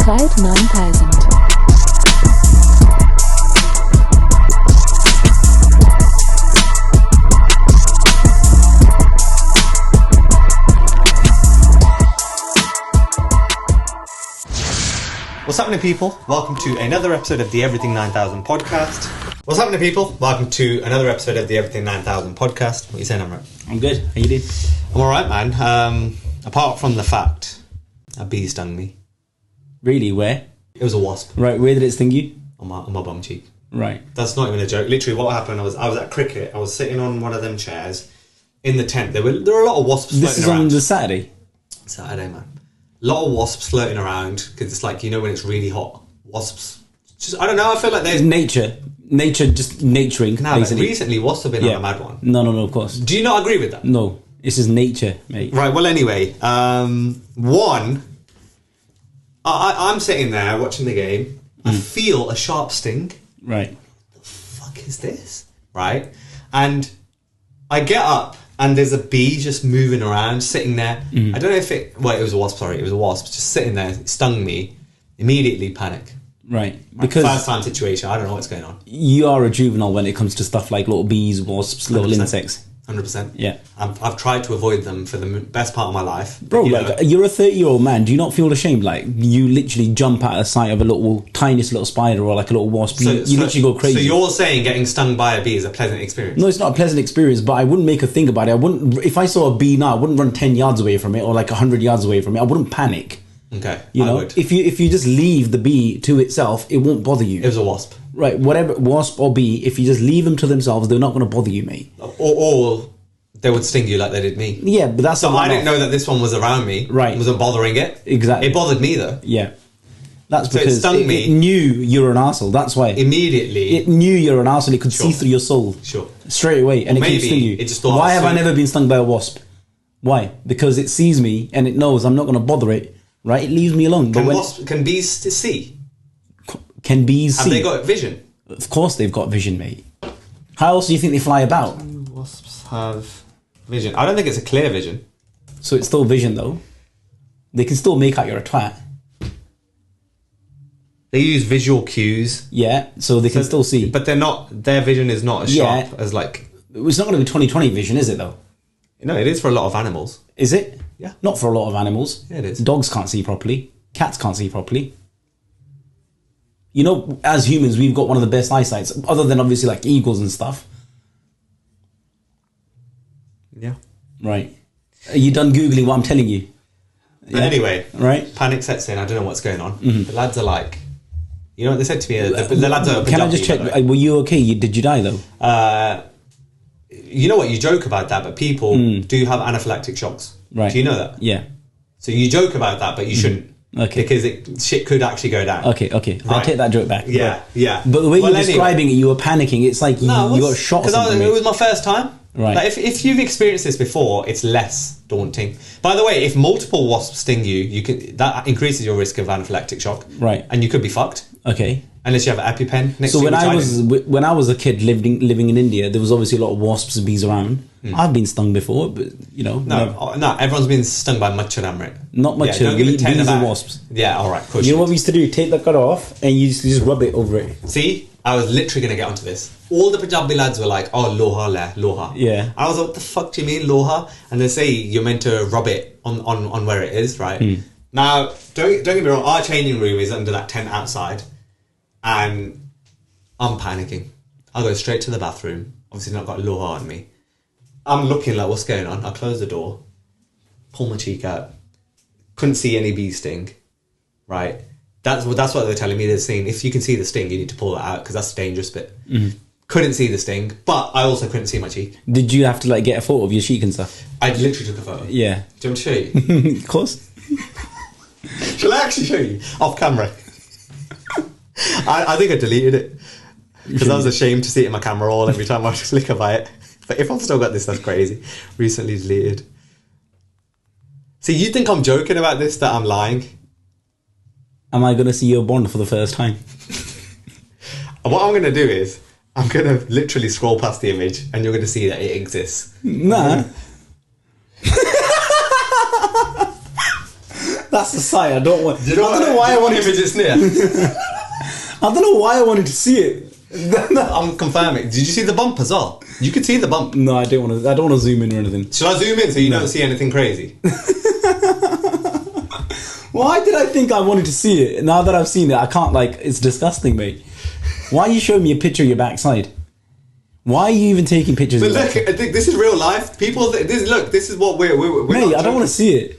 Cloud 9000. What's happening, people? Welcome to another episode of the Everything 9000 podcast. What's happening, people? Welcome to another episode of the Everything 9000 podcast. What are you saying, Amrit? I'm good. How you doing? I'm alright, man. Apart from the fact a bee stung me. Really? Where? It was a wasp. Right, where did it sting you? On my bum cheek. Right. That's not even a joke. Literally, what happened, I was at cricket. I was sitting on one of them chairs in the tent. There were a lot of wasps floating around. This is on the Saturday? Saturday, man. A lot of wasps floating around because it's like, you know, when it's really hot, wasps just, I don't know, I feel like there's nature just naturing. now, like, recently wasps have been on a mad one. No, of course. Do you not agree with that? No, this is nature, mate. Right, well, anyway, I'm sitting there watching the game. I feel a sharp sting. Right. What the fuck is this? Right? And I get up and there's a bee just moving around, sitting there. I don't know if it was a wasp, sorry. It was a wasp just sitting there. It stung me. Immediately panic. Right. Because first time situation. I don't know what's going on. You are a juvenile when it comes to stuff like little bees, wasps, little 100%. insects. 100%. Yeah. I've tried to avoid them for the best part of my life. Bro, you're a 30-year-old man. Do you not feel ashamed? Like, you literally jump at the sight of a tiniest little spider or like a little wasp. You literally go crazy. So you're saying getting stung by a bee is a pleasant experience? No, it's not a pleasant experience, but I wouldn't make a thing about it. If I saw a bee now, I wouldn't run 10 yards away from it or like 100 yards away from it. I wouldn't panic. Okay, you know, if you just leave the bee to itself, it won't bother you. It was a wasp. Right, whatever, wasp or bee, if you just leave them to themselves, they're not going to bother you, mate. Or they would sting you like they did me. Yeah, but that's... So I didn't know that this one was around me. Right. It wasn't bothering it. Exactly. It bothered me, though. Yeah. That's because it stung me. It knew you're an arsehole, that's why. Immediately. It knew you're an arsehole, it could see through your soul. Sure. Straight away, and it can sting you. It just thought, why have I never been stung by a wasp? Why? Because it sees me, and it knows I'm not going to bother it. Right, it leaves me alone. Can bees see? Can bees see? Have they got vision? Of course they've got vision, mate. How else do you think they fly about? Wasps have vision. I don't think it's a clear vision. So it's still vision, though. They can still make out you're a twat. They use visual cues. Yeah, so they can still see. But they're not. Their vision is not as sharp as like. It's not going to be 20/20 vision, is it? Though. No, it is for a lot of animals. Is it? Yeah. Not for a lot of animals. Yeah, it is. Dogs can't see properly. Cats can't see properly. You know, as humans, we've got one of the best eyesights, other than obviously like eagles and stuff. Yeah. Right. Are you done Googling what I'm telling you? Yeah. Anyway, right. Panic sets in. I don't know what's going on. The lads are like, you know what they said to me? The lads are. Can I just check? Were you okay? Did you die though? You know what? You joke about that, but people do have anaphylactic shocks. Right. Do you know that? Yeah. So you joke about that, but you shouldn't. Okay. Because shit could actually go down. Okay. Right. I'll take that joke back. Yeah. But the way you're describing it, you were panicking. It's like you got shot. Because it was my first time. Right. Like if you've experienced this before, it's less daunting. By the way, if multiple wasps sting you, that increases your risk of anaphylactic shock. Right. And you could be fucked. Okay. Unless you have an EpiPen next to you. So when I was a kid living in India, there was obviously a lot of wasps and bees around. I've been stung before, but you know. No, everyone's been stung by machar, Amrit. Not machar, bees and wasps. Yeah, all right, cool. You know what we used to do? Take the cut off and you just rub it over it. See, I was literally going to get onto this. All the Punjabi lads were like, "Oh, loha." Yeah. I was like, "What the fuck do you mean loha?" And they say you're meant to rub it on where it is, right? Now, don't get me wrong. Our changing room is under that tent outside, and I'm panicking. I go straight to the bathroom. Obviously, not got loha on me. I'm looking like, what's going on? I close the door, pull my cheek out. Couldn't see any bee sting, right? That's what they're telling me. They're saying if you can see the sting, you need to pull that out because that's the dangerous bit. Couldn't see the sting, but I also couldn't see my cheek. Did you have to like get a photo of your cheek and stuff? I literally took a photo. Yeah. Do you want to show you? Of course. Shall I actually show you off camera? I think I deleted it because I was ashamed to see it in my camera roll every time I just flicker by it. But if I've still got this, that's crazy. Recently deleted. See, you think I'm joking about this, that I'm lying? Am I going to see your Bond for the first time? What I'm going to do is, I'm going to literally scroll past the image and you're going to see that it exists. Nah. That's the sight I don't want. I don't know why I want image it's near. I don't know why I wanted to see it. I'm confirming. Did you see the bump as well? You could see the bump. No, I don't want to. I don't want to zoom in or anything. Should I zoom in so you don't see anything crazy? Why did I think I wanted to see it? Now that I've seen it, I can't. Like, it's disgusting, mate. Why are you showing me a picture of your backside? Why are you even taking pictures? But of look, I think this is real life. People, this is what we're mate, not I don't want to see it.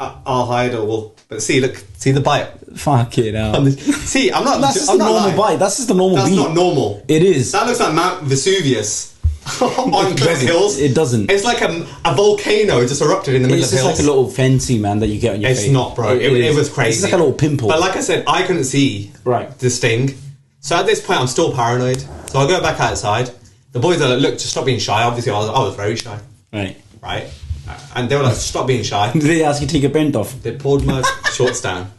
I'll hide it all. But see the bite. Fuck it out. See, I'm not. That's just I'm a not normal lying. bite. That's just a normal That's beat. not normal. It is. That looks like Mount Vesuvius on Cliff Hills. It doesn't. It's like a volcano just erupted in the middle It's of just hills. like a little fancy, man, that you get on your face. It's not, bro. It was crazy. It's like a little pimple. But like I said, I couldn't see the sting. So at this point, I'm still paranoid. So I go back outside. The boys are like, look, just stop being shy. Obviously, I was very shy. Right. And they were like, stop being shy. Did they ask you to take your bent off? They pulled my shorts down.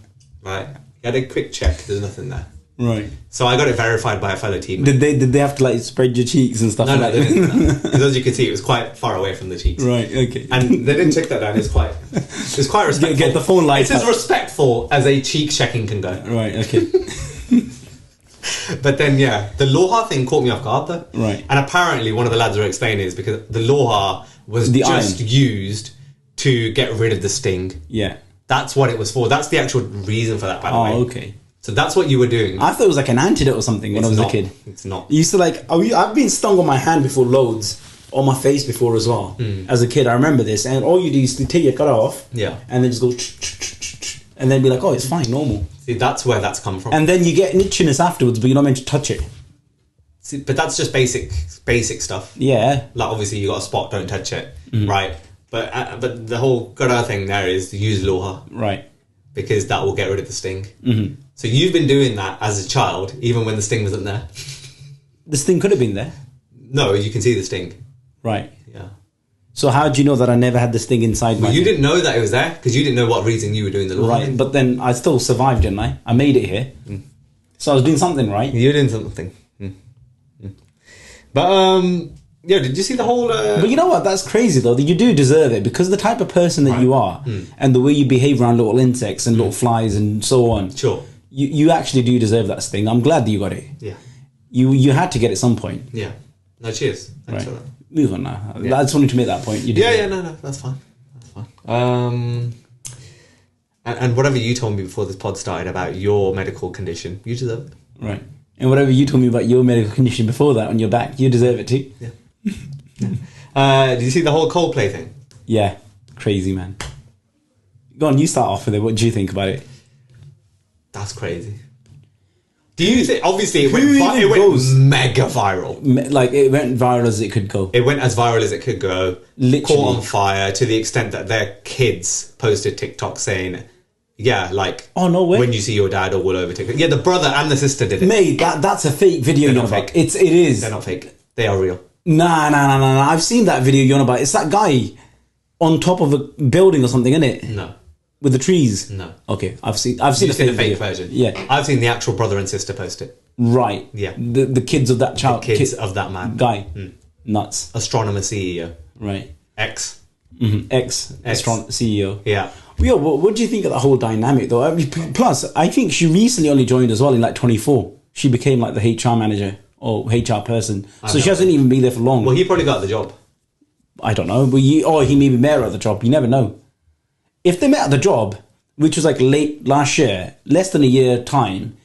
Right. You had a quick check. There's nothing there. Right. So I got it verified by a fellow teammate. Did they have to like spread your cheeks and stuff? No, like they that? didn't. Because as you can see, it was quite far away from the cheeks. Right. Okay. And they didn't check that down. It's quite respectful. Get the phone light. It's as respectful as a cheek checking can go. Right. Okay. But then, the Loha thing caught me off guard though. Right. And apparently one of the lads were explaining is because the Loha was just used to get rid of the sting. Yeah. That's what it was for. That's the actual reason for that, by the way. Oh, okay. So that's what you were doing. I thought it was like an antidote or something when I was a kid. It's not. You used to like... I've been stung on my hand before loads. On my face before as well. As a kid, I remember this. And all you do is to take your cut off. Yeah. And then just go... And then be like, oh, it's fine, normal. See, that's where that's come from. And then you get an itchiness afterwards, but you're not meant to touch it. See, but that's just basic stuff. Yeah. Like, obviously, you got a spot, don't touch it. Right. But the whole good thing there is to use Loha. Right. Because that will get rid of the sting. Mm-hmm. So you've been doing that as a child, even when the sting wasn't there. The sting could have been there. No, you can see the sting. Right. Yeah. So how do you know that I never had the sting inside my... You didn't know that it was there, because you didn't know what reason you were doing the Loha. Right, but then I still survived, didn't I? I made it here. So I was doing something right. You were doing something. But, did you see the whole... But you know what? That's crazy, though. That you do deserve it, because the type of person that you are, and the way you behave around little insects and little flies and so on. Sure. You actually do deserve that sting. I'm glad that you got it. Yeah. You had to get it at some point. Yeah. No, cheers. Thanks for that. Move on now. I just wanted to make that point. You did. No, that's fine. That's fine. And whatever you told me before this pod started about your medical condition, you deserve it. Right. And whatever you told me about your medical condition before that on your back, you deserve it too. Yeah. Did you see the whole Coldplay thing? Yeah. Crazy, man. Go on, you start off with it. What do you think about it? That's crazy. Do you think... Obviously, it went mega viral. Like, it went viral as it could go. It went as viral as it could go. Literally. Caught on fire to the extent that their kids posted TikTok saying... Yeah, like... Oh, no way. When you see your dad all over TikTok. Yeah, the brother and the sister did it. Mate, that's a fake video. They're not fake. It is. They're not fake. They are real. Nah. I've seen that video you're on about. It's that guy on top of a building or something, isn't it? No. With the trees? No. Okay, I've seen You've seen the fake video. version? Yeah. I've seen the actual brother and sister post it. Right. Yeah. The kids of that child. The kids of that man. Guy. Nuts. Astronomer CEO. Right. Ex CEO. Yeah. Yeah, what do you think of the whole dynamic though? I mean, plus, I think she recently only joined as well in like 24. She became like the HR manager or HR person. So she hasn't even been there for long. Well, he probably got the job. I don't know. But he maybe met her at the job. You never know. If they met at the job, which was like late last year, less than a year time,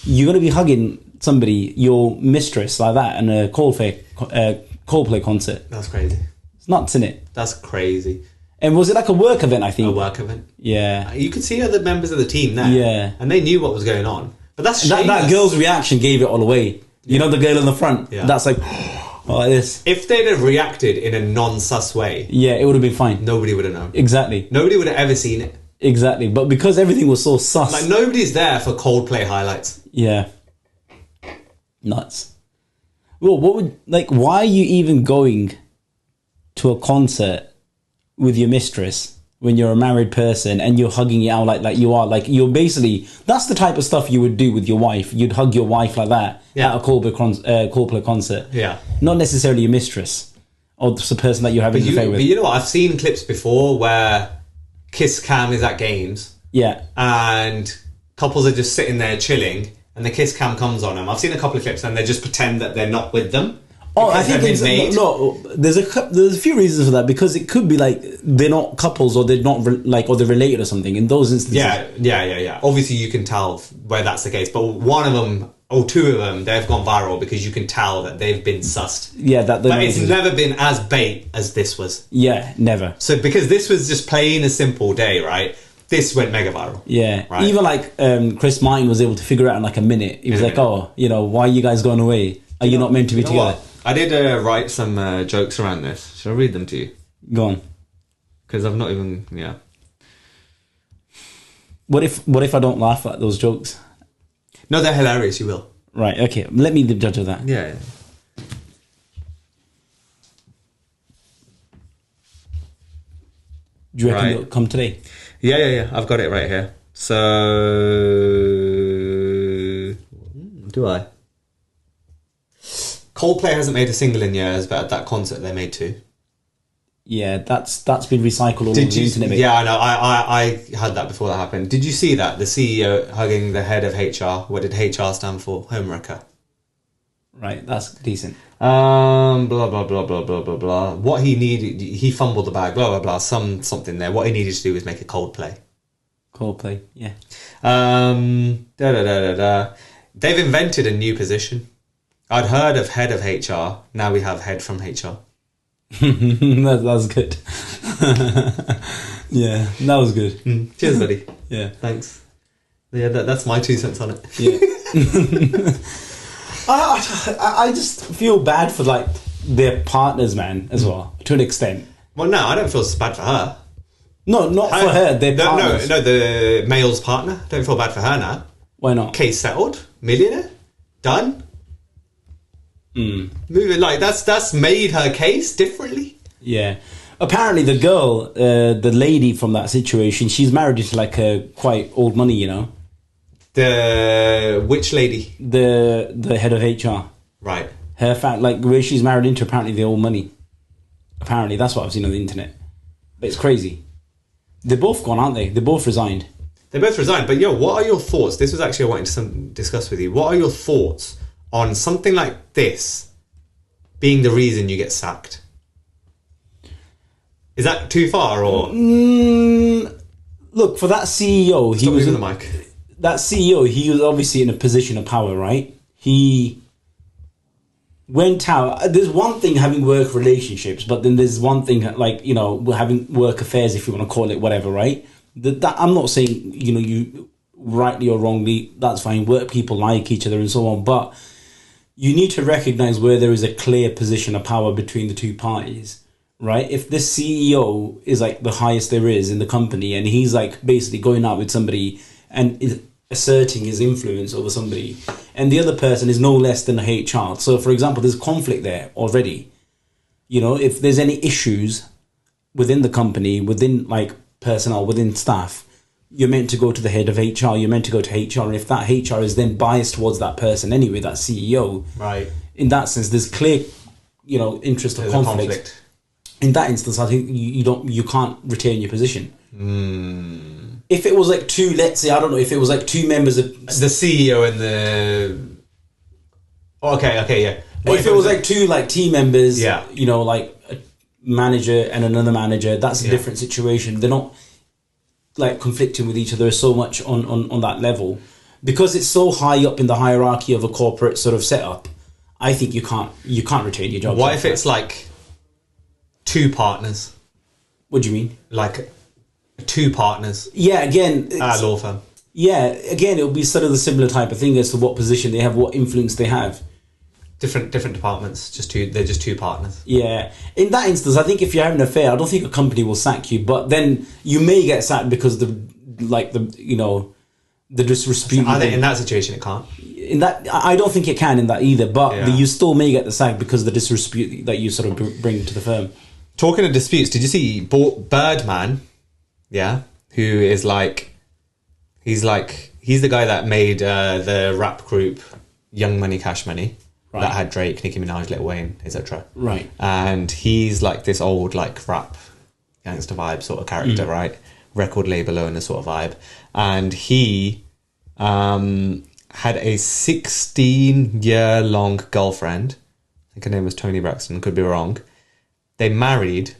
you're going to be hugging somebody, your mistress, like that, in a Coldplay concert. That's crazy. It's nuts, isn't it? That's crazy. And was it like a work event, I think? A work event. Yeah. You could see other members of the team there. Yeah. And they knew what was going on. But that's that girl's reaction gave it all away. You know the girl in the front? Yeah. That's like, like this. If they'd have reacted in a non-sus way... Yeah, it would have been fine. Nobody would have known. Exactly. Nobody would have ever seen it. Exactly. But because everything was so sus... Like, nobody's there for Coldplay highlights. Yeah. Nuts. Well, why are you even going to a concert with your mistress when you're a married person and you're hugging it out like you are? Like, you're basically... That's the type of stuff you would do with your wife. You'd hug your wife like that at a Coldplay concert. Yeah. Not necessarily your mistress or the person that you're having an affair with. But you know what? I've seen clips before where kiss cam is at games Yeah. And couples are just sitting there chilling, and the kiss cam comes on them. I've seen a couple of clips, and they just pretend that they're not with them. Oh, I think there's a few reasons for that, because it could be like they're not couples, or they're not or they're related or something. In those instances, yeah. Obviously, you can tell where that's the case, but one of them or two of them, they've gone viral because you can tell that they've been sussed. Yeah, but it's never been as bait as this was. Yeah, never. So because this was just plain a simple day, right? This went mega viral. Yeah, right? Even like Chris Martin was able to figure it out in like a minute. He was like, "Oh, why are you guys going away? Are you not meant to be together?" What? I did write some jokes around this. Should I read them to you? Go on. Because I've not even... Yeah. What if I don't laugh at those jokes? No, they're hilarious. You will. Right, okay. Let me be the judge of that. Yeah. Do you reckon it'll come today? Yeah. I've got it right here. So... Do I? Coldplay hasn't made a single in years, but at that concert they made two. Yeah, that's been recycled all over the internet. Yeah, I know. I had that before that happened. Did you see that? The CEO hugging the head of HR. What did HR stand for? Homewrecker. Right, that's decent. Blah blah blah blah blah blah blah. What he needed, he fumbled the bag. Blah blah blah. Something there. What he needed to do was make a Coldplay. Coldplay, yeah. They've invented a new position. I'd heard of head of HR. Now we have head from HR. That's good. Yeah, that was good. Cheers, buddy. Yeah, thanks. Yeah, that's my 2 cents on it. Yeah. I just feel bad for like their partners, man, as well, to an extent. Well, no, I don't feel bad for her. No, not for her. Their partners. No, the male's partner. Don't feel bad for her now. Why not? Case settled. Millionaire. Done. Moving like that's made her case differently. Yeah. Apparently, the girl, the lady from that situation, she's married into like a quite old money, The which lady? The head of HR. Right. Her like where she's married into, apparently the old money. Apparently, that's what I've seen on the internet. But it's crazy. They're both gone, aren't they? They both resigned. They both resigned. But what are your thoughts? This was actually I wanted to discuss with you. What are your thoughts on something like this being the reason you get sacked? Is that too far, or look, for that CEO, he was in the mic. That CEO, he was obviously in a position of power, right? He went out. There's one thing having work relationships, but then there's one thing like having work affairs, if you want to call it whatever, right? That I'm not saying you rightly or wrongly, that's fine. Work people like each other and so on, but you need to recognize where there is a clear position of power between the two parties. Right? If this CEO is like the highest there is in the company, and he's like basically going out with somebody and is asserting his influence over somebody, and the other person is no less than a HR. So, for example, there's conflict there already. If there's any issues within the company, within like personnel, within staff, you're meant to go to the head of HR. You're meant to go to HR, and if that HR is then biased towards that person anyway, that CEO, right? In that sense, there's clear, interest of conflict. In that instance, I think you can't retain your position. If it was like two, let's say, I don't know, if it was like two members of the CEO and the yeah. If it was like two like team members, yeah, like a manager and another manager, that's a different situation. They're not like conflicting with each other so much on that level, because it's so high up in the hierarchy of a corporate sort of setup. I think you can't retain your job. What if it's like two partners? What do you mean? Like two partners? Yeah, again, at a law firm. Yeah, again, it'll be sort of the similar type of thing as to what position they have, what influence they have. Different departments. They're just two partners. Yeah, in that instance, I think if you're having an affair, I don't think a company will sack you, but then you may get sacked because the disrepute. I think in that situation it can't. In that, I don't think it can in that either. But you still may get the sack because of the disrepute that you sort of bring to the firm. Talking of disputes, did you see Birdman? Yeah, who is like, he's the guy that made the rap group Young Money Cash Money, right, that had Drake, Nicki Minaj, Lil Wayne, etc. Right, and he's like this old like rap gangster vibe sort of character, right? record label owner sort of vibe. And he had a 16-year-long girlfriend. I think her name was Toni Braxton, could be wrong. They married.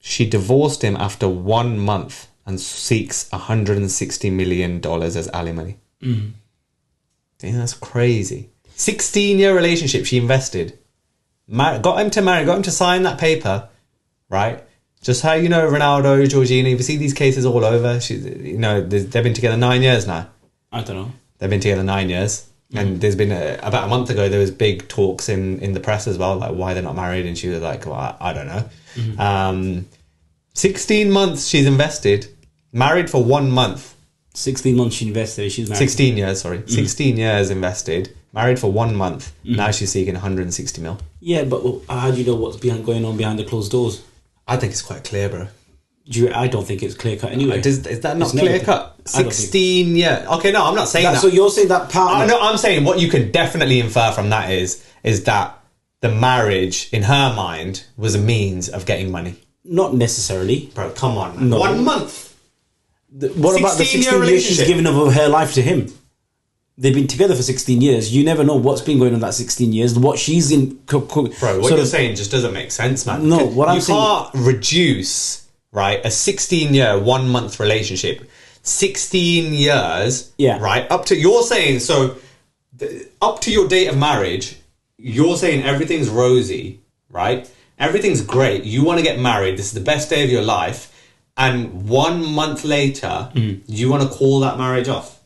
She divorced him after 1 month and seeks $160 million as alimony. Mm. Yeah, that's crazy. 16-year relationship she invested. Got him to sign that paper, right? Just how, Ronaldo, Georgina, you see these cases all over. They've been together 9 years now. I don't know. They've been together 9 years. And there's been about a month ago, there was big talks in the press as well, like why they're not married. And she was like, well, I don't know. Mm-hmm. 16 months she's invested, married for 1 month. 16 months she invested, she's married. 16 years, sorry. 16 years invested, married for 1 month. Now she's seeking 160 mil. Yeah, but how do you know what's going on behind the closed doors? I think it's quite clear, bro. I don't think it's clear cut anyway. Is that not clear cut? 16 years. Okay, no, I'm not saying that. So you're saying that partner... No, I'm saying what you can definitely infer from that is that the marriage, in her mind, was a means of getting money. Not necessarily. Bro, come on. No. 1 month. What about the 16 years she's given of her life to him? They've been together for 16 years. You never know what's been going on that 16 years. What she's in... Bro, what you're saying just doesn't make sense, man. No, what I'm saying... You can't reduce, right, a 16-year, 1 month relationship. 16 years, right, up to... You're saying, so, up to your date of marriage, you're saying everything's rosy, right? Everything's great. You want to get married. This is the best day of your life. And 1 month later, you want to call that marriage off.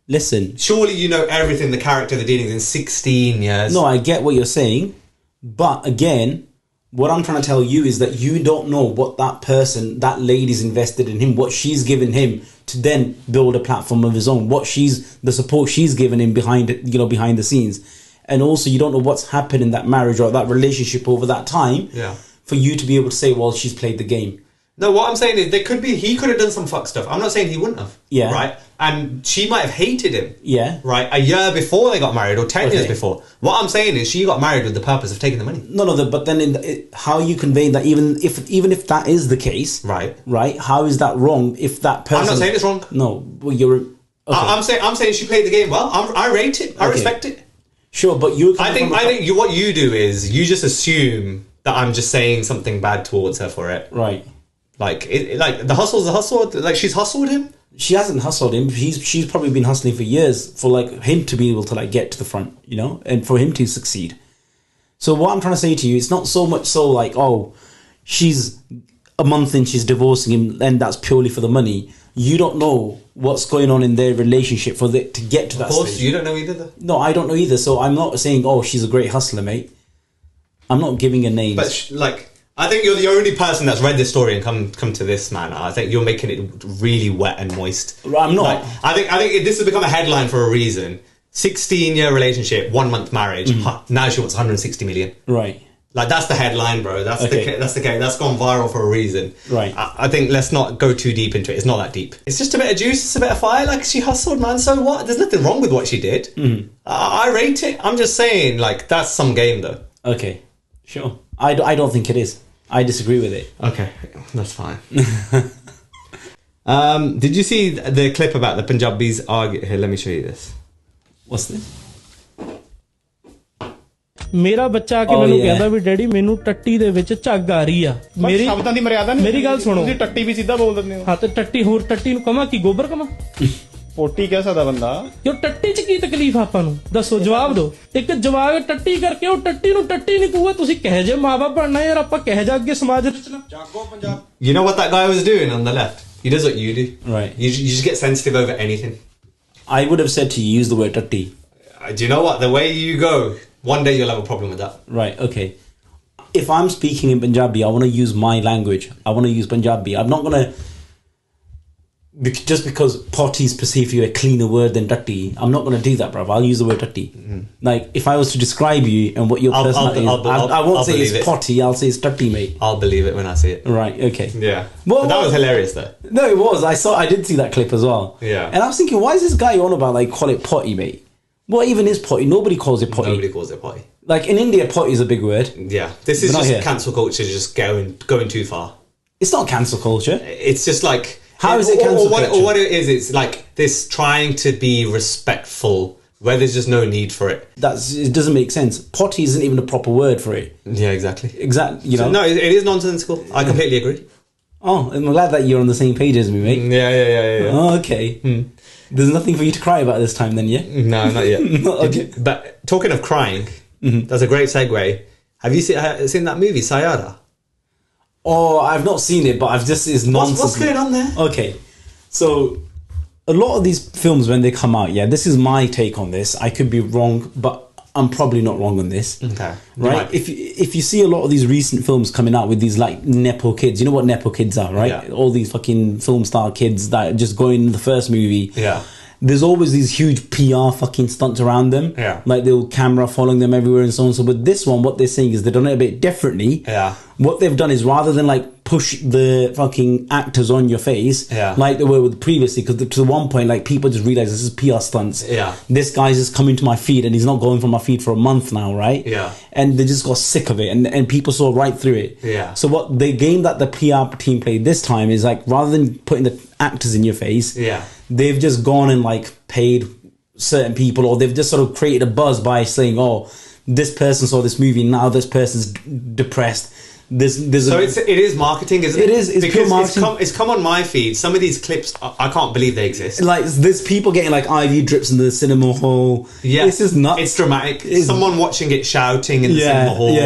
Listen. Surely you know everything, the character, the dealings in 16 years. No, I get what you're saying. But again, what I'm trying to tell you is that you don't know what that lady's invested in him, what she's given him to then build a platform of his own, the support she's given him behind the scenes. And also you don't know what's happened in that marriage or that relationship over that time for you to be able to say, well, she's played the game. No, what I'm saying is he could have done some fuck stuff. I'm not saying he wouldn't have. Yeah. Right? And she might have hated him. Yeah. Right? A year before they got married or 10 years before. What I'm saying is she got married with the purpose of taking the money. No, but then how are you conveying that even if that is the case, right? How is that wrong if that person... I'm not saying it's wrong. No, well, you're... Okay. I'm saying she played the game well. I rate it. I respect it. Sure, but you... I think what you do is you just assume that I'm just saying something bad towards her for it. Right. Like the hustle's the hustle. Like she's hustled him. She hasn't hustled him. She's probably been hustling for years for like him to be able to like get to the front, and for him to succeed. So what I'm trying to say to you, it's not so much so like, oh, she's a month in, she's divorcing him, and that's purely for the money. You don't know what's going on in their relationship to get to that stage. Of course, you don't know either. No, I don't know either. So I'm not saying, oh, she's a great hustler, mate. I'm not giving a name. But I think you're the only person that's read this story and come to this, man. I think you're making it really wet and moist. I'm not. I think this has become a headline for a reason. 16-year relationship, 1 month marriage. Now she wants 160 million. Right. Like that's the headline, bro. That's the case. That's gone viral for a reason. Right. I think let's not go too deep into it. It's not that deep. It's just a bit of juice. It's a bit of fire. Like she hustled, man. So what? There's nothing wrong with what she did. I rate it. I'm just saying, like that's some game, though. Okay. Sure. I don't think it is. I disagree with it. Okay, that's fine. Did you see the clip about the Punjabis argue? Here, let me show you this. What's this? ਮੇਰਾ ਬੱਚਾ ਆ ਕੇ ਮੈਨੂੰ ਕਹਿੰਦਾ ਵੀ daddy ਮੈਨੂੰ ਟੱਟੀ ਦੇ ਵਿੱਚ ਝੱਗ ਆ ਰਹੀ ਆ ਮੇਰੀ ਸ਼ਬਦਾਂ ਦੀ ਮਰਿਆਦਾ ਨਹੀਂ ਮੇਰੀ ਗੱਲ ਸੁਣੋ ਤੁਸੀਂ ਟੱਟੀ ਵੀ ਸਿੱਧਾ ਬੋਲ ਦਿੰਦੇ ਹੋ ਹਾਂ ਤੇ ਟੱਟੀ ਹੋਰ ਟੱਟੀ ਨੂੰ ਕਹਾਂ ਕੀ ਗੋਬਰ ਕਹਾਂ ਪੋਟੀ ਕਹਿ ਸਕਦਾ ਬੰਦਾ ਜੋ ਟੱਟੀ 'ਚ ਕੀ ਤਕਲੀਫ ਆਪਾਂ ਨੂੰ ਦੱਸੋ ਜਵਾਬ ਦਿਓ ਇੱਕ ਜਵਾਬ ਟੱਟੀ ਕਰਕੇ ਉਹ ਟੱਟੀ ਨੂੰ ਟੱਟੀ ਨਹੀਂ ਕਹੂਗਾ ਤੁਸੀਂ ਕਹੇ ਜੇ ਮਾਂ-ਬਾਪ ਬਣਨਾ ਯਾਰ ਆਪਾਂ ਕਹੇ ਜਾ ਅੱਗੇ ਸਮਾਜ ਰਚਨਾ ਜਾਗੋ Punjab You know what that guy was doing on the left? He does what you do. Right. You just get sensitive over anything. I would have said to you, use the word tatti. Do you know what? The way you go, one day you'll have a problem with that. Right, okay. If I'm speaking in Punjabi, I want to use my language. I want to use Punjabi. I'm not going to... Just because potty is perceived to be a cleaner word than tatti, I'm not going to do that, bruv. I'll use the word tatti. Like, if I was to describe you and what your personality is, I won't say it's potty, I'll say it's tatti, mate. I'll believe it when I see it. Right, okay. Yeah. But that was hilarious, though. No, it was. I did see that clip as well. Yeah. And I was thinking, why is this guy on about, like, call it potty, mate? What even is potty? Nobody calls it potty. Nobody calls it potty. Like, in India, potty is a big word. Yeah. This is just cancel culture just going too far. It's not cancel culture. It's just like... How is it cancel culture? Or what it is, it's like this trying to be respectful where there's just no need for it. It doesn't make sense. Potty isn't even a proper word for it. Yeah, exactly. Exactly. You know. No, it is nonsensical. I completely agree. Oh, I'm glad that you're on the same page as me, mate. Yeah. Oh, okay. There's nothing for you to cry about this time, then, yeah? No, not yet. Okay. But talking of crying, that's a great segue. Have you seen that movie, Saiyaara? Oh, I've not seen it, but I've just it's nonsense. What's going on there? Okay, so a lot of these films when they come out, yeah, this is my take on this. I could be wrong, but I'm probably not wrong on this. Okay, right? If you see a lot of these recent films coming out with these like nepo kids, you know what nepo kids are, right? Yeah. All these fucking film star kids that just go in the first movie. Yeah. There's always these huge PR fucking stunts around them. Yeah. Like they'll camera following them everywhere and so on. So, but this one, what they're saying is they've done it a bit differently. Yeah. What they've done is rather than like push the fucking actors on your face, like they were with previously, because to one point, like people just realize this is PR stunts. Yeah. This guy's just coming to my feed and he's not going from my feed for a month now, right? Yeah. And they just got sick of it and people saw right through it. Yeah. So what the game that the PR team played this time is like rather than putting the actors in your face, they've just gone and like paid certain people, or they've just sort of created a buzz by saying, oh, this person saw this movie, now this person's depressed. It is marketing, isn't it? It is. It's pure marketing. It's come on my feed. Some of these clips, I can't believe they exist. Like there's people getting like IV drips in the cinema hall. Yeah, this is nuts. It's dramatic. Someone watching it shouting in the cinema hall.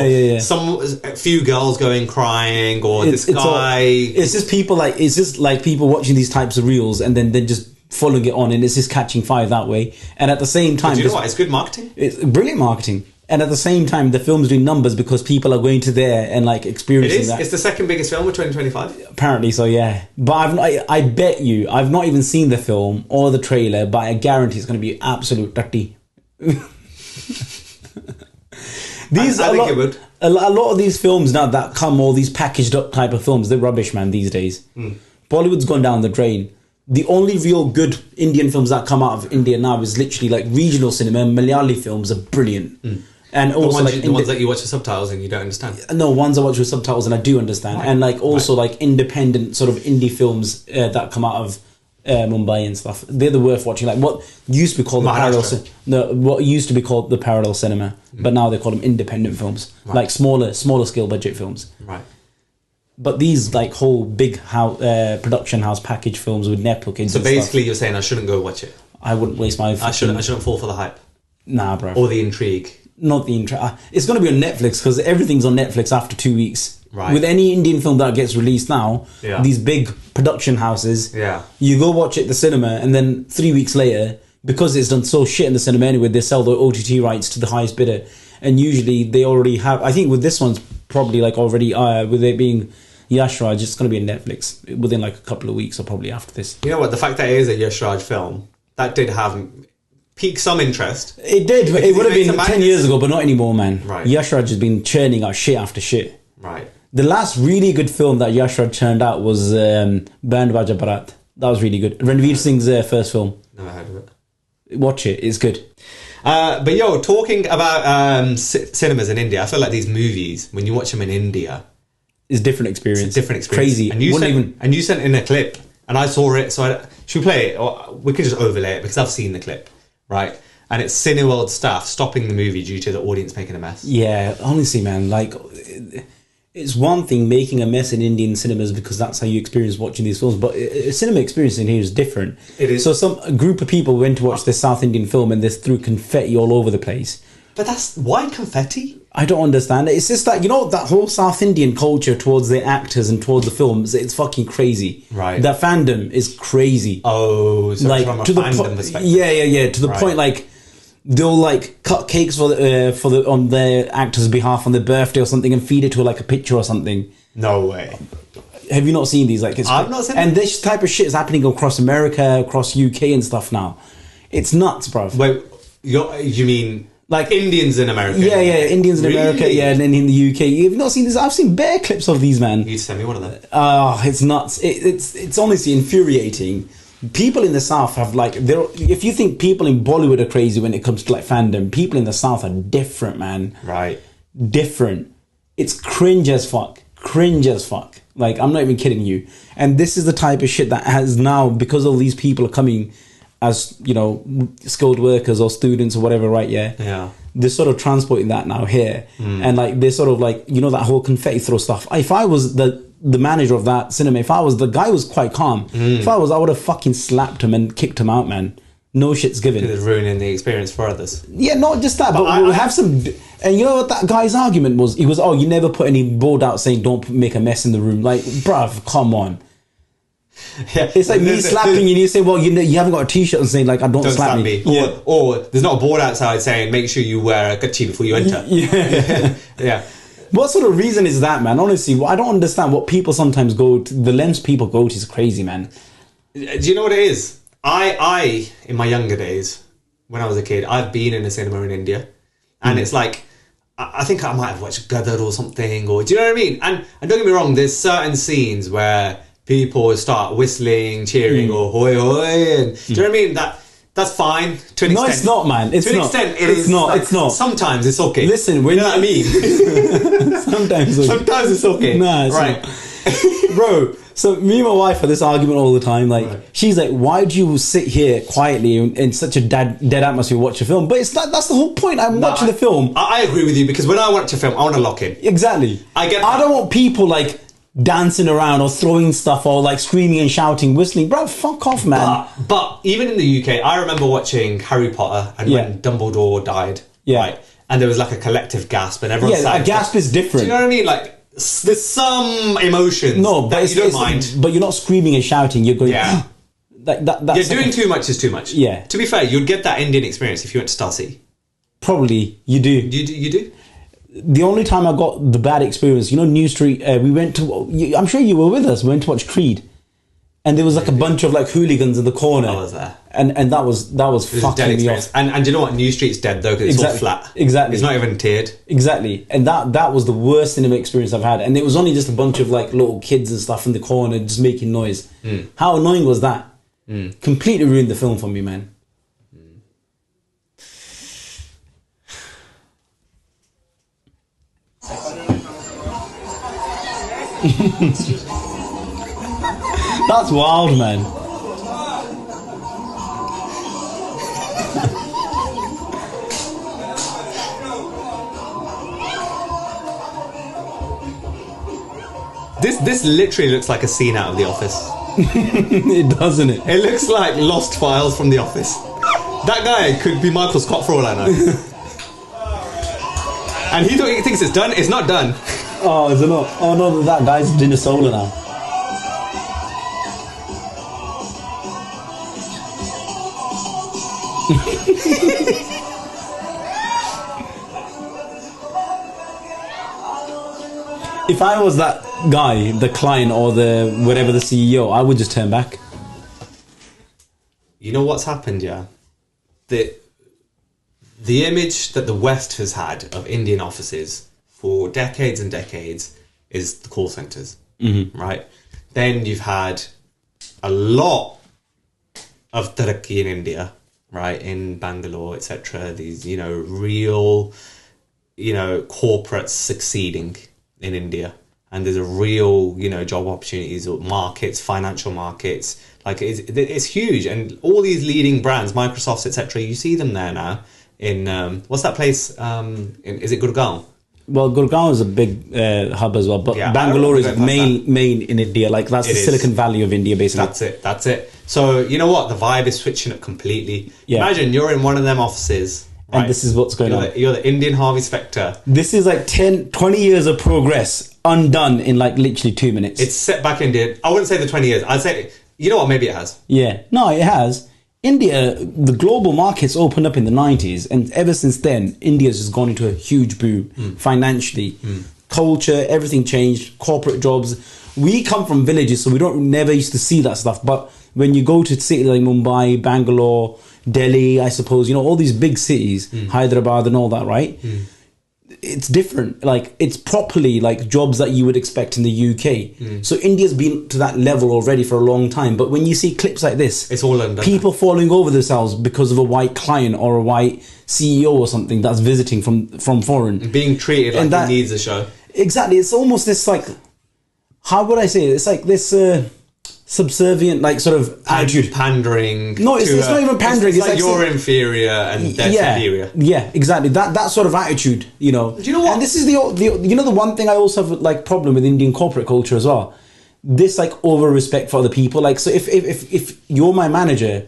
A few girls going crying, or this guy. It's just people like people watching these types of reels and then just following it on, and it's just catching fire that way. And at the same time, do you know what? It's good marketing. It's brilliant marketing. And at the same time, the film's doing numbers because people are going to there and like experiencing that. It's the second biggest film of 2025. Apparently so, yeah. But I bet you, I've not even seen the film or the trailer, but I guarantee it's going to be absolute dirty. I think it would. A lot of these films now that come, all these packaged up type of films, they're rubbish, man, these days. Bollywood's gone down the drain. The only real good Indian films that come out of India now is literally like regional cinema. Malayali films are brilliant. And also the ones that you watch with subtitles and you don't understand. No, ones I watch with subtitles and I do understand. Right. And like also like independent sort of indie films that come out of Mumbai and stuff. They're the worth watching. Like what used to be called what used to be called the parallel cinema, but now they call them independent films, like smaller scale budget films. Right. But these like whole big production house package films with nepo kids. So basically, you're saying I shouldn't go watch it. I wouldn't waste my. I shouldn't fall for the hype. Nah, bro. Or the intrigue. Not the intrigue. It's going to be on Netflix because everything's on Netflix after 2 weeks. Right. With any Indian film that gets released now, these big production houses, you go watch it at the cinema, and then 3 weeks later, because it's done so shit in the cinema anyway, they sell the OTT rights to the highest bidder, and usually they already have. I think with this one's probably like already with it being Yash Raj, it's going to be on Netflix within like a couple of weeks or probably after this. You know what? The fact that it is a Yash Raj film, that did have piqued some interest. It did. It would have been 10 years ago, but not anymore, man. Right. Yash Raj has been churning out shit after shit. Right. The last really good film that Yash Raj turned out was Band Baja Barat. That was really good. Ranveer Singh's first film. Never heard of it. Watch it. It's good. But yo, talking about cinemas in India, I feel like these movies, when you watch them in India, it's a different experience. It's a different experience. Crazy. And you sent in a clip, and I saw it. So should we play it, or we could just overlay it because I've seen the clip, right? And it's Cineworld staff stopping the movie due to the audience making a mess. Yeah, honestly, man, like it's one thing making a mess in Indian cinemas because that's how you experience watching these films, but a cinema experience in here is different. It is. So a group of people went to watch this South Indian film and they threw confetti all over the place. But why confetti? I don't understand it. It's just that, you know, that whole South Indian culture towards the actors and towards the films, it's fucking crazy. Right. That fandom is crazy. Oh, so like, from a fandom perspective. Yeah. To the point, like, they'll like cut cakes on their actors' behalf on their birthday or something and feed it to like a picture or something. No way. Have you not seen these? Like, I've not seen. And this type of shit is happening across America, across UK and stuff now. It's nuts, bro. Wait, you mean like Indians in America? Yeah, Indians in America, yeah, and then in the UK. You've not seen this? I've seen bare clips of these, man. You send me one of them. Oh, it's nuts. It's honestly infuriating. People in the South have like, if you think people in Bollywood are crazy when it comes to like fandom, people in the South are different, man. Right. Different. It's cringe as fuck. Like, I'm not even kidding you. And this is the type of shit that has now, because all these people are coming as, you know, skilled workers or students or whatever, right? Yeah. They're sort of transporting that now here. And like, they're sort of like, you know, that whole confetti throw stuff. If I was the manager of that cinema, the guy was quite calm. If I would have fucking slapped him and kicked him out, man. No shit's given. It's ruining the experience for others. Yeah, not just that, but we'll have some... And you know what that guy's argument was? He was, oh, you never put any board out saying don't make a mess in the room. Like, bruv, come on. Yeah, it's like me slapping you and you say, well, you haven't got a t-shirt and saying, like, don't slap me. Yeah. Or there's not a board outside saying make sure you wear a gachi before you enter. Yeah. Yeah. What sort of reason is that, man? Honestly, I don't understand what people sometimes go to. The lengths people go to is crazy, man. Do you know what it is? I in my younger days, when I was a kid, I've been in a cinema in India, and it's like, I think I might have watched Gadar or something, or do you know what I mean? And don't get me wrong, there's certain scenes where people start whistling, cheering, or hoi hoi, and do you know what I mean? That's fine to an extent. No, it's not, man. It's to an not. extent, It's not. Like, it's not. Sometimes it's okay. Listen, you know what I mean? Sometimes it's okay. Nah, it's right. not. Bro, so me and my wife have this argument all the time. Like, she's like, why do you sit here quietly in such a dead atmosphere watch a film? But it's that's the whole point. I'm watching the film. I agree with you, because when I watch a film, I want to lock in. Exactly. I don't want people like dancing around or throwing stuff or like screaming and shouting, whistling. Bro, fuck off, man. But even in the UK, I remember watching Harry Potter and when Dumbledore died. Yeah. Right? And there was like a collective gasp and everyone a gasp is different. Do you know what I mean? Like, there's some emotions that you don't mind. But you're not screaming and shouting. You're going... Yeah. That's doing too much is too much. Yeah. To be fair, you'd get that Indian experience if you went to Star City. Probably. You do. You do? The only time I got the bad experience, you know, New Street, we went to... I'm sure you were with us. We went to watch Creed. And there was like a bunch of like hooligans in the corner. I was there. And that was fucking me off. And you know what? New Street's dead though, because it's all flat. Exactly. It's not even tiered. Exactly. And that was the worst cinema experience I've had. And it was only just a bunch of like little kids and stuff in the corner just making noise. How annoying was that? Completely ruined the film for me, man. That's wild, man. This literally looks like a scene out of The Office. It doesn't it? It looks like lost files from The Office. That guy could be Michael Scott for all I know. And he thinks it's done. It's not done. Oh, is it not? Oh no, that guy's Dinner Solar now. If I was that guy, the client or the whatever the CEO, I would just turn back. You know what's happened, yeah? The image that the West has had of Indian offices for decades and decades is the call centers, right? Then you've had a lot of Taraqi in India, right? In Bangalore, etc. These, real, corporates succeeding in India. And there's a real, job opportunities or markets, financial markets. Like it's huge. And all these leading brands, Microsoft, etc. You see them there now. In what's that place? Is it Gurgaon? Well, Gurgaon is a big hub as well, but Bangalore is main in India. Like that's the Silicon Valley of India, basically. That's it. So you know what? The vibe is switching up completely. Yeah. Imagine you're in one of them offices. Right? And this is what's going on. You're the Indian Harvey Specter. This is like 10, 20 years of progress undone in like literally 2 minutes. It's set back India. I wouldn't say the 20 years. I'd say, you know what? Maybe it has. Yeah. No, it has. India, the global markets opened up in the 90s, and ever since then, India's just gone into a huge boom financially. Culture, everything changed, corporate jobs. We come from villages, so we never used to see that stuff. But when you go to cities like Mumbai, Bangalore, Delhi, I suppose, all these big cities, Hyderabad and all that, right? It's different. Like, it's properly like jobs that you would expect in the UK. So India's been to that level already for a long time. But when you see clips like this, it's all undone. People falling over themselves because of a white client or a white CEO or something that's visiting from foreign. Being treated like he needs a show. Exactly. It's almost this like how would I say it? It's like this subservient, like sort of attitude. Pandering. No, it's not even pandering. It's like you're inferior and they're superior. Yeah, exactly. That sort of attitude, you know. Do you know what? And this is the one thing I also have like problem with Indian corporate culture as well. This like over respect for other people. Like, so if you're my manager,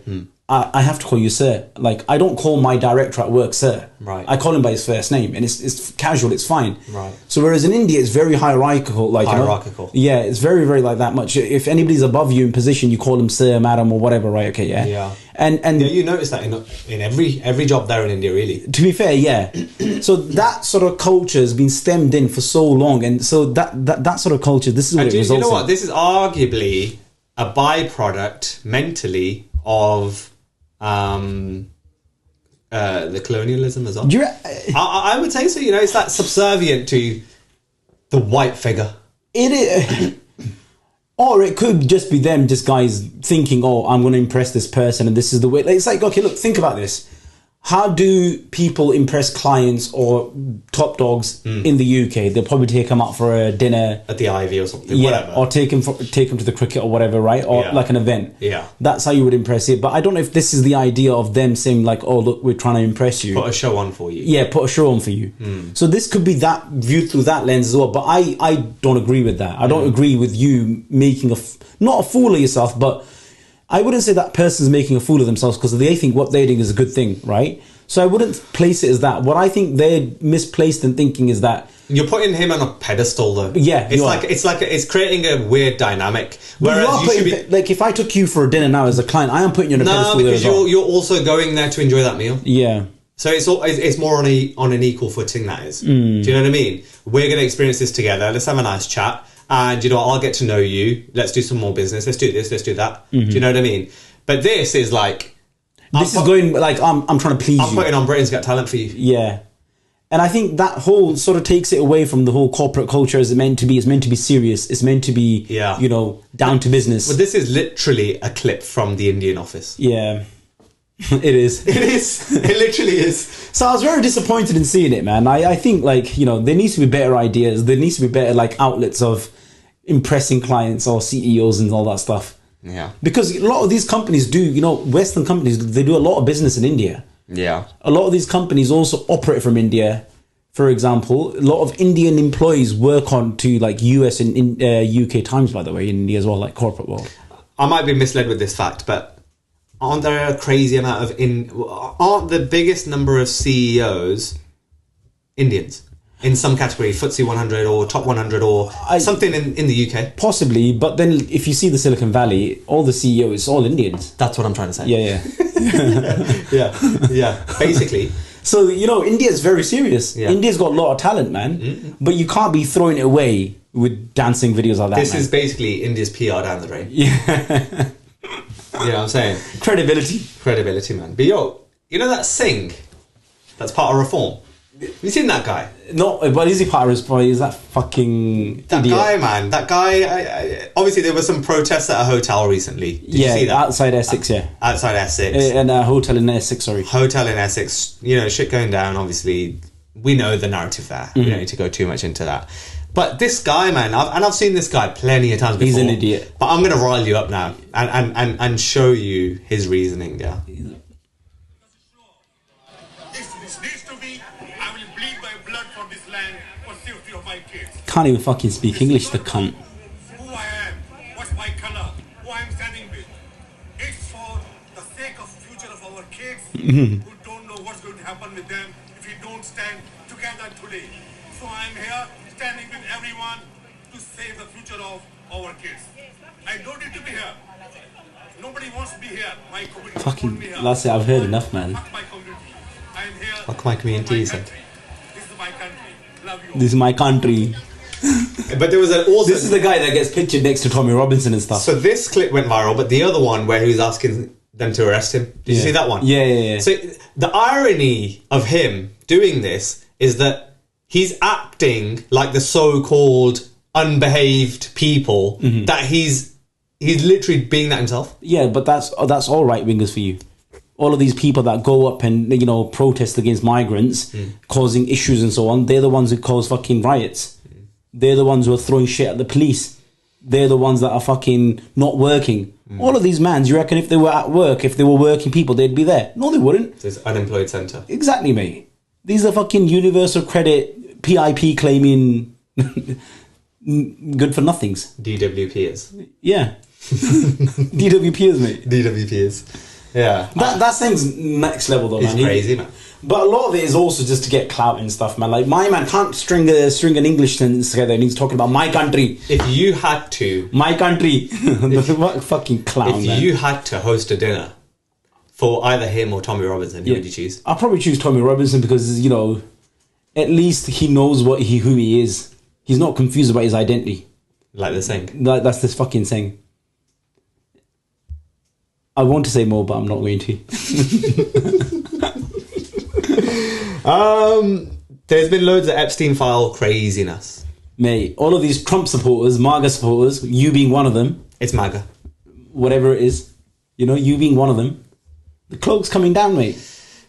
I have to call you sir. Like, I don't call my director at work sir. Right. I call him by his first name, and it's casual. It's fine. Right. So whereas in India, it's very hierarchical. Like hierarchical. You know, yeah, it's very, very like that much. If anybody's above you in position, you call them sir, madam, or whatever. Right? Okay. Yeah. Yeah. And yeah, you notice that in every job there in India, really. To be fair, yeah. So that sort of culture has been stemmed in for so long, and so that sort of culture, this is what it results in. You know what? This is arguably a byproduct mentally of the colonialism as well. I would say so. You know, it's that subservient to the white figure. It is. Or it could just be them, just guys thinking, oh, I'm going to impress this person and this is the way. It's like, okay, look, think about this. How do people impress clients or top dogs in the UK? They'll probably take them out for a dinner. At the Ivy or something, yeah, whatever. Or take them to the cricket or whatever, right? Or like an event. Yeah. That's how you would impress it. But I don't know if this is the idea of them saying like, oh, look, we're trying to impress you. Put a show on for you. Yeah, put a show on for you. So this could be that viewed through that lens as well. But I don't agree with that. I don't agree with you making not a fool of yourself, but I wouldn't say that person's making a fool of themselves because they think what they're doing is a good thing, right? So I wouldn't place it as that. What I think they're misplaced in thinking is that you're putting him on a pedestal, though. Yeah, it's creating a weird dynamic. Whereas you should be like, if I took you for a dinner now as a client, I am putting you on a pedestal. No, because you're also going there to enjoy that meal. Yeah. So it's more on an equal footing. That is. Do you know what I mean? We're going to experience this together. Let's have a nice chat. And, you know, I'll get to know you. Let's do some more business. Let's do this. Let's do that. Do you know what I mean? But this is like... This is going, like, I'm trying to please you. I'm putting on Britain's Got Talent for you. Yeah. And I think that whole sort of takes it away from the whole corporate culture as it's meant to be. It's meant to be serious. It's meant to be, you know, down to business. But this is literally a clip from the Indian Office. Yeah. It is. It is. It literally is. So I was very disappointed in seeing it, man. I think, like, you know, there needs to be better ideas. There needs to be better, like, outlets of impressing clients or CEOs and all that stuff. Yeah. Because a lot of these companies do, you know, Western companies, they do a lot of business in India. Yeah. A lot of these companies also operate from India. For example, a lot of Indian employees work on to like US and UK times, by the way, in India as well, like corporate world. I might be misled with this fact, but aren't there a crazy amount of aren't the biggest number of CEOs Indians? In some category, FTSE 100 or top 100 or something in the UK. Possibly, but then if you see the Silicon Valley, all the CEOs, it's all Indians. That's what I'm trying to say. Yeah. Yeah, basically. So, you know, India is very serious. Yeah. India's got a lot of talent, man. But you can't be throwing it away with dancing videos like that, This is basically India's PR down the drain. Yeah. You know what I'm saying? Credibility, man. But yo, you know that Singh? That's part of Reform. Have you seen that guy? No, but is he part of his party? Is that fucking that idiot? guy, man? That guy. Obviously, there were some protests at a hotel recently. Did you see that? Outside Essex, outside Essex, and a hotel in Essex. Sorry, hotel in Essex. You know, shit going down. Obviously, we know the narrative there. We don't need to go too much into that. But this guy, man, I've seen this guy plenty of times before. He's an idiot. But I'm going to rile you up now and show you his reasoning. Yeah. Can't even fucking speak English, the cunt. Who I am, what's my color, who I'm standing with. It's for the sake of future of our kids who don't know what's going to happen with them if we don't stand together today. So I'm here standing with everyone to save the future of our kids. I don't need to be here. Nobody wants to be here. My community. Fucking, that's it, I've heard enough, man. Fuck my community. I'm here. Fuck my community, This is my country. Love you all. This is my country. But there was this is the guy that gets pictured next to Tommy Robinson and stuff. So this clip went viral, but the other one where he was asking them to arrest him. Did you see that one? Yeah. So the irony of him doing this is that he's acting like the so-called unbehaved people that he's literally being that himself. Yeah, but that's all right wingers for you. All of these people that go up and, you know, protest against migrants, causing issues and so on, they're the ones who cause fucking riots. They're the ones who are throwing shit at the police. they're the ones that are fucking not working. All of these mans, you reckon if they were at work, if they were working people, they'd be there? No, they wouldn't. There's unemployed centre. Exactly, mate. These are fucking universal credit, PIP claiming good for nothings. DWPers. Yeah. DWPers, mate. DWPers. Yeah. That thing's next level though, It's man. crazy, man. But a lot of it is also just to get clout and stuff, man. Like, my man can't string an English sentence together and he's talking about my country. If you had to... My country. What fucking clown, If man. you had to host a dinner for either him or Tommy Robinson, who would you choose? I'll probably choose Tommy Robinson because, you know, at least he knows who he is. He's not confused about his identity. Like the saying. That's this fucking saying. I want to say more, but I'm not going to. There's been loads of Epstein file craziness. Mate, all of these Trump supporters, MAGA supporters, you being one of them. It's MAGA. Whatever it is. You know, you being one of them. The cloak's coming down, mate.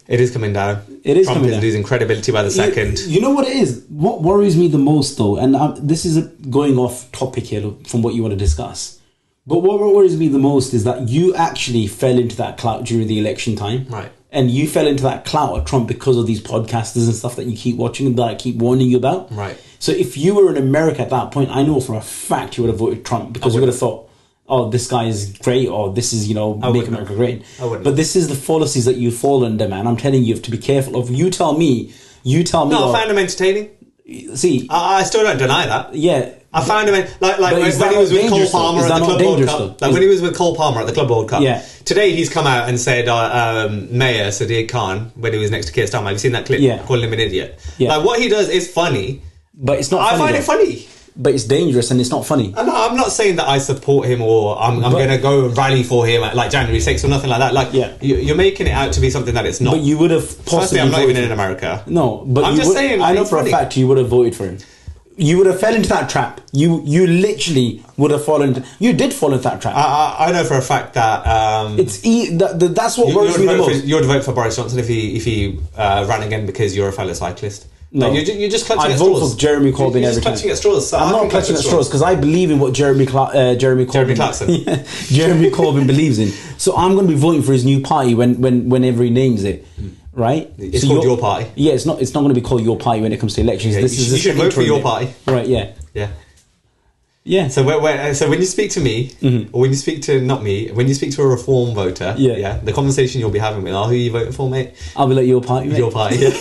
It is coming down. It is Trump coming is down. losing credibility by the second. You know what it is? What worries me the most, though, and this is going off topic here from what you want to discuss, but what worries me the most is that you actually fell into that clout during the election time. Right. And you fell into that clout of Trump because of these podcasters and stuff that you keep watching and that I keep warning you about. Right. So if you were in America at that point, I know for a fact you would have voted Trump because you would have thought, oh, this guy is great, or this is, make America great. I wouldn't. But this is the policies that you fall under, man. I'm telling you, you have to be careful of. You tell me. No, I found him entertaining. See, I still don't deny that. yeah. I found him like But when is that he was not with Cole dangerous, though? Palmer Is at that the not Club World dangerous, Cup. though? Like when he was with Cole Palmer at the Club World Cup. Yeah. Today he's come out and said Mayor Sadiq Khan, when he was next to Keir Starmer. Have you seen that clip? Yeah. Calling him an idiot. Yeah. Like what he does is funny. But it's not I funny. find it funny. But it's dangerous and it's not funny. And I'm not saying that I support him or I'm going to go and rally for him at like January 6th or nothing like that. Like, Yeah. you're making it out to be something that it's not. But you would have possibly Firstly, I'm not even voted in for him. America. No, but I'm you just would, saying. I know it's for funny. a fact you would have voted for him. You would have fell into that trap. You literally would have fallen. You did fall into that trap. I know for a fact that That's what worries me the most. you would vote for Boris Johnson if he ran again because you're a fellow cyclist. No, Like, you're just clutching I'd at vote straws. for Jeremy Corbyn You're every just time. clutching at straws. So I'm not clutching at straws because I believe in what Jeremy Corbyn. Jeremy Clarkson. Yeah, Jeremy Corbyn believes in. So I'm going to be voting for his new party whenever he names it. Right? It's So called your- Your Party. Yeah, it's not going to be called Your Party when it comes to elections. Yeah, This you is a should vote for interim Your bit. Party. Right? Yeah. Yeah. Yeah. So when you speak to me, or when you speak to not me, when you speak to a reform voter, Yeah. the conversation you'll be having with, who are you voting for, mate? I'll be like Your Party. Mate. Your Party. Yeah.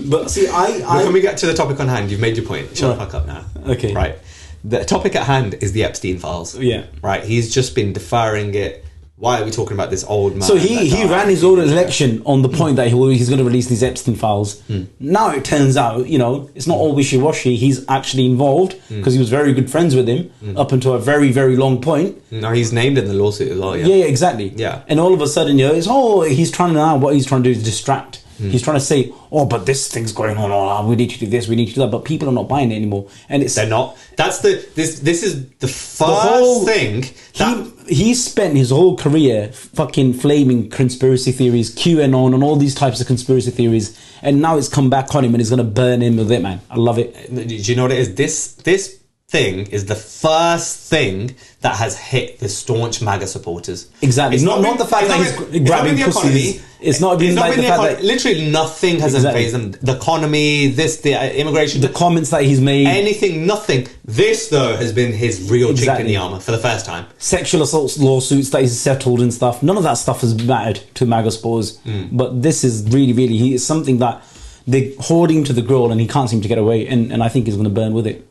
But see, But when we get to the topic on hand, you've made your point. Shut the fuck up now. Okay. Right. The topic at hand is the Epstein files. Yeah. Right. He's just been deferring it. Why are we talking about this old man? So he that ran died? his own election on the point that he's going to release these Epstein files. Now it turns out, it's not all wishy-washy. He's actually involved because he was very good friends with him up until a very, very long point. No, he's named in the lawsuit as well. Yeah, exactly. Yeah. And all of a sudden, he's trying to now, what he's trying to do is distract. He's trying to say, but this thing's going on. Oh, we need to do this. We need to do that. But people are not buying it anymore. And it's They're not. That's this is the first whole thing that he spent his whole career fucking flaming conspiracy theories, QAnon, and all these types of conspiracy theories, and now it's come back on him and he's going to burn him with it, man. I love it. Do you know what it is? This thing is the first thing that has hit the staunch MAGA supporters. Exactly. It's Not the fact that he's grabbing the pussies. economy. It's not been like the fact that literally nothing has Exactly. phased them. The economy, the immigration, the comments that he's made, anything, nothing. This though has been his real chink in Exactly. the armor for the first time. sexual assault lawsuits that he's settled and stuff. None of that stuff has mattered to MAGA supporters. But this is really, he is something that they're hoarding to the grill and he can't seem to get away. And I think he's going to burn with it.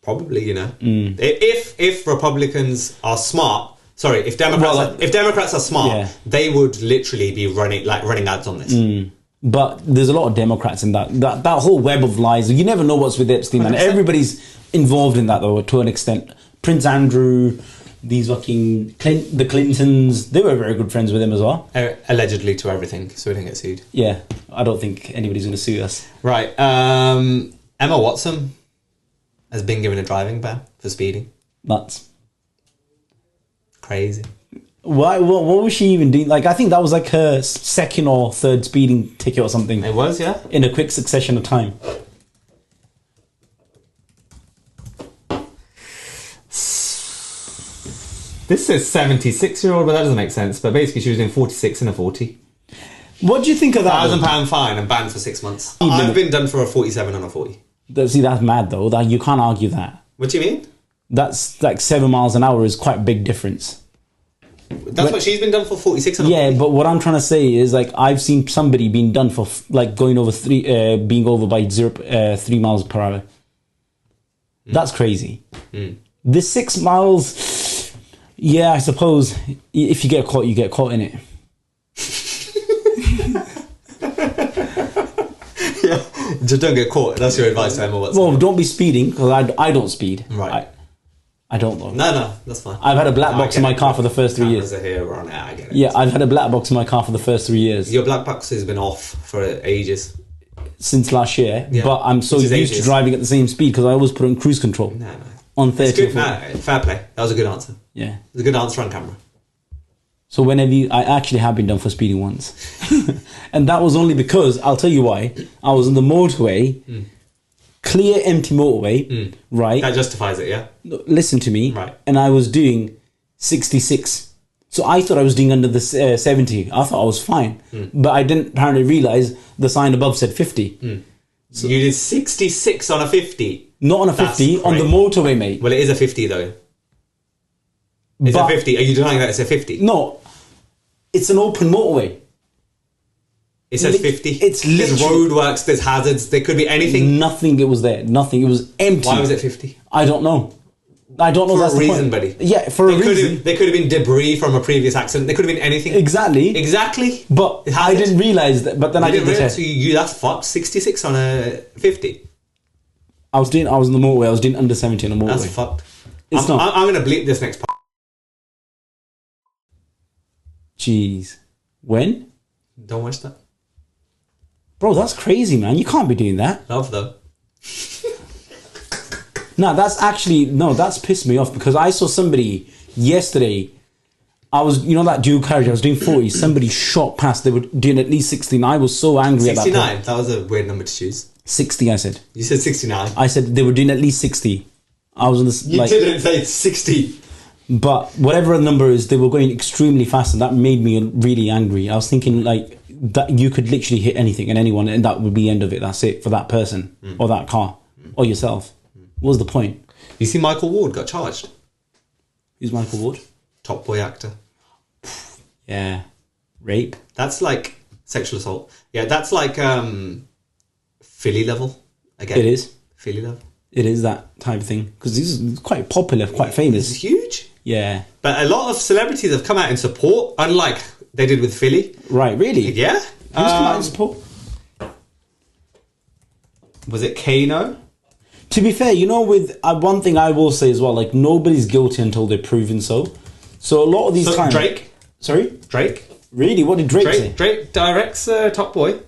Probably, if Republicans are smart. Sorry, if Democrats are smart, they would literally be running ads on this. But there's a lot of Democrats in that whole web of lies. You never know what's with Epstein, and 100%. everybody's involved in that though to an extent. Prince Andrew, these fucking the Clintons, they were very good friends with him as well. Allegedly to everything, so we didn't get sued. Yeah, I don't think anybody's going to sue us. Right, Emma Watson has been given a driving ban for speeding. Nuts. Crazy. Why? What was she even doing? Like, I think that was like her second or third speeding ticket or something. It was, yeah. In a quick succession of time. This says 76-year-old, but that doesn't make sense. But basically, she was doing 46 and a 40. What do you think of that? £1,000 fine and banned for 6 months. I've been done for a 47 and a 40. See, that's mad though. That you can't argue that. What do you mean? That's like 7 miles an hour is quite a big difference. That's what she's been done for 46 and a 40. Yeah, but what I'm trying to say is like I've seen somebody being done for like going over being over by 3 miles per hour. That's crazy. The 6 miles, yeah, I suppose if you get caught, you get caught in it. Yeah, just don't get caught. That's your advice to Emma Watson. Well, don't be speeding because I don't speed. Right. I don't know. No, that's fine. I've had a black box in my car for the first 3 years. Cameras are here, we're on air, I get it. Yeah, I've had a black box in my car for the first 3 years. Your black box has been off for ages. Since last year, Yeah. but I'm so used to driving at the same speed because I always put on cruise control. No. On 30 It's good. or 40. No, fair play. That was a good answer. Yeah. It was a good answer on camera. So I actually have been done for speeding once. And that was only because, I'll tell you why, I was on the motorway, clear empty motorway, right? That justifies it, yeah? Listen to me. Right. And I was doing 66. So I thought I was doing under the 70. I thought I was fine. But I didn't apparently realise the sign above said 50. So you did 66 on a 50? Not on a 50, on the motorway, mate. Well, it is a 50 though. It's a 50. Are you denying that it's a 50? No. It's an open motorway. It says 50. It's There's literally... roadworks, there's hazards, there could be anything. Nothing it was there. Nothing. It was empty. Why was it 50? I don't know. I don't know. For That's a the reason, point. buddy. Yeah, for a reason. There could have been debris from a previous accident. There could have been anything. Exactly. But I didn't realise that. But then I did the test. So that's fucked. 66 on a 50. I was in the motorway. I was doing under 70 on the motorway. That's fucked. It's not. I'm going to bleep this next part. Jeez. When? Don't watch that. Bro, that's crazy, man. You can't be doing that. Love though. That's pissed me off because I saw somebody yesterday. I was, that dual carriage, I was doing 40. Somebody shot past. They were doing at least 60. And I was so angry at that 69. That was a weird number to choose. 60, I said. You said 69. I said they were doing at least 60. I was on this. You didn't say 60. But whatever the number is, they were going extremely fast, and that made me really angry. I was thinking like that you could literally hit anything and anyone, and that would be the end of it. That's it for that person or that car or yourself. What was the point? You see, Michael Ward got charged. Who's Michael Ward? Top boy actor. Yeah, rape. That's like sexual assault. Yeah, that's like Philly level. Again, It is. Philly level. It is that type of thing because this is quite popular, quite famous. It's huge. Yeah. But a lot of celebrities have come out in support, unlike they did with Philly. Right. Really? Yeah. Who's come out in support? Was it Kano? To be fair, with one thing I will say as well, like nobody's guilty until they're proven so. So a lot of these times. Drake. Sorry. Drake. Really? What did Drake say? Drake directs Top Boy.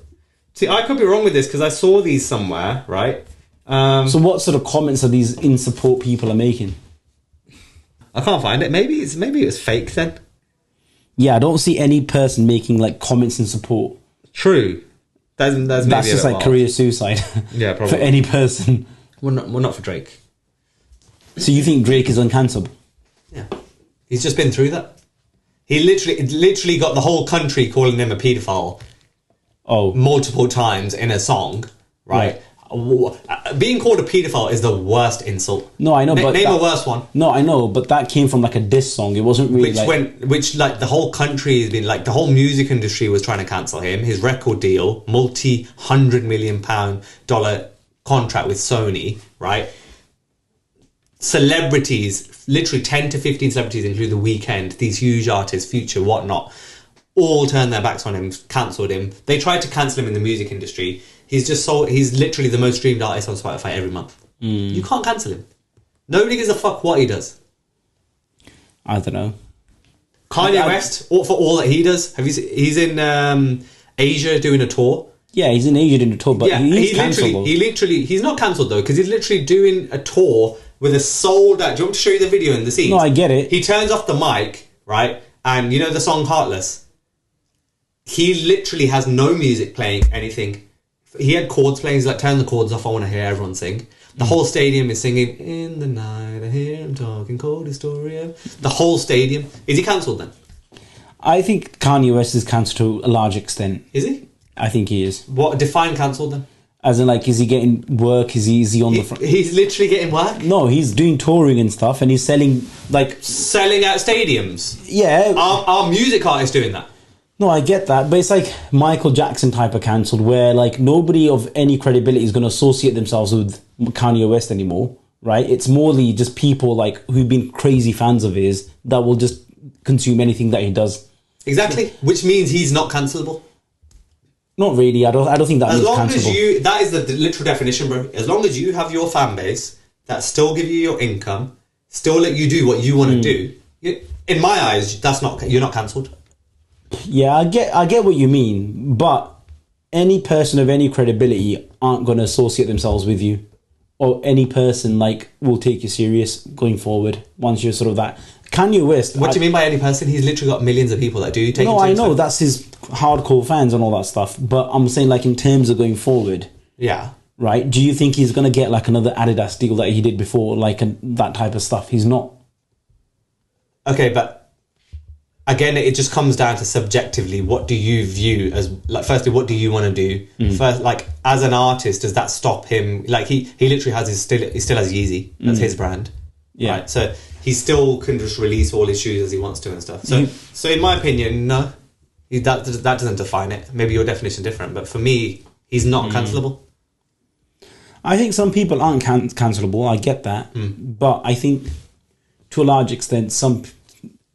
See, I could be wrong with this because I saw these somewhere, right? So what sort of comments are these in support people are making? I can't find it. Maybe it was fake then. Yeah, I don't see any person making like comments in support. True. That's just like career suicide. Yeah, probably. For any person. Well, not for Drake. So you think Drake is uncancelable? Yeah. He's just been through that. He literally got the whole country calling him a paedophile. Oh. Multiple times in a song, right? Being called a paedophile is the worst insult. No, I know, but name a worse one. No, I know, but that came from like a diss song. It wasn't really which the whole country has been like, the whole music industry was trying to cancel him. His record deal, multi-$100 million contract with Sony, right? Celebrities, literally 10 to 15 celebrities, including The Weeknd, these huge artists, Future, whatnot, all turned their backs on him, cancelled him. They tried to cancel him in the music industry. He's literally the most streamed artist on Spotify every month. You can't cancel him. Nobody gives a fuck what he does. I don't know. Kanye West, for all that he does, he's in Asia doing a tour. Yeah, he's in Asia doing a tour, but he's cancelled. He's not cancelled though, because he's literally doing a tour with a sold out. Do you want me to show you the video in the scenes? No, I get it. He turns off the mic, right? And you know the song Heartless? He literally has no music playing, anything. he had chords playing. He's like, turn the chords off. I want to hear everyone sing. The whole stadium is singing, in the night I hear him talking cold Historia. The whole stadium. Is he cancelled then? I think Kanye West is cancelled to a large extent. Is he? I think he is. What, define cancelled then? As in, like, is he getting work? Is he on the front? He's literally getting work? No, he's doing touring and stuff, and he's selling, like... Selling out stadiums? Yeah. Are music artists doing that? No, I get that, but it's like Michael Jackson type of cancelled, where like nobody of any credibility is going to associate themselves with Kanye West anymore, right? It's morely just people like who've been crazy fans of his that will just consume anything that he does. Exactly, which means he's not cancelable. Not really. I don't think that means cancelable. As long as you, that is the literal definition, bro. As long as you have your fan base that still give you your income, still let you do what you want to do. In my eyes, you're not cancelled. Yeah, I get what you mean, but any person of any credibility aren't going to associate themselves with you, or any person like will take you serious going forward once you're sort of that. Kanye West. What do you mean by any person? He's literally got millions of people that do take. No, I know that's his hardcore fans and all that stuff, but I'm saying like in terms of going forward. Yeah. Right. Do you think he's going to get like another Adidas deal that he did before, like that type of stuff? He's not. Okay, but. Again, it just comes down to subjectively, what do you view as, like, firstly, what do you want to do? First, like, as an artist, does that stop him? Like, he literally has he still has Yeezy. That's his brand. Yeah. Right? So he still can just release all his shoes as he wants to and stuff. So, so in my opinion, no, that doesn't define it. Maybe your definition is different, but for me, he's not cancelable. I think some people aren't cancelable. I get that. But I think to a large extent,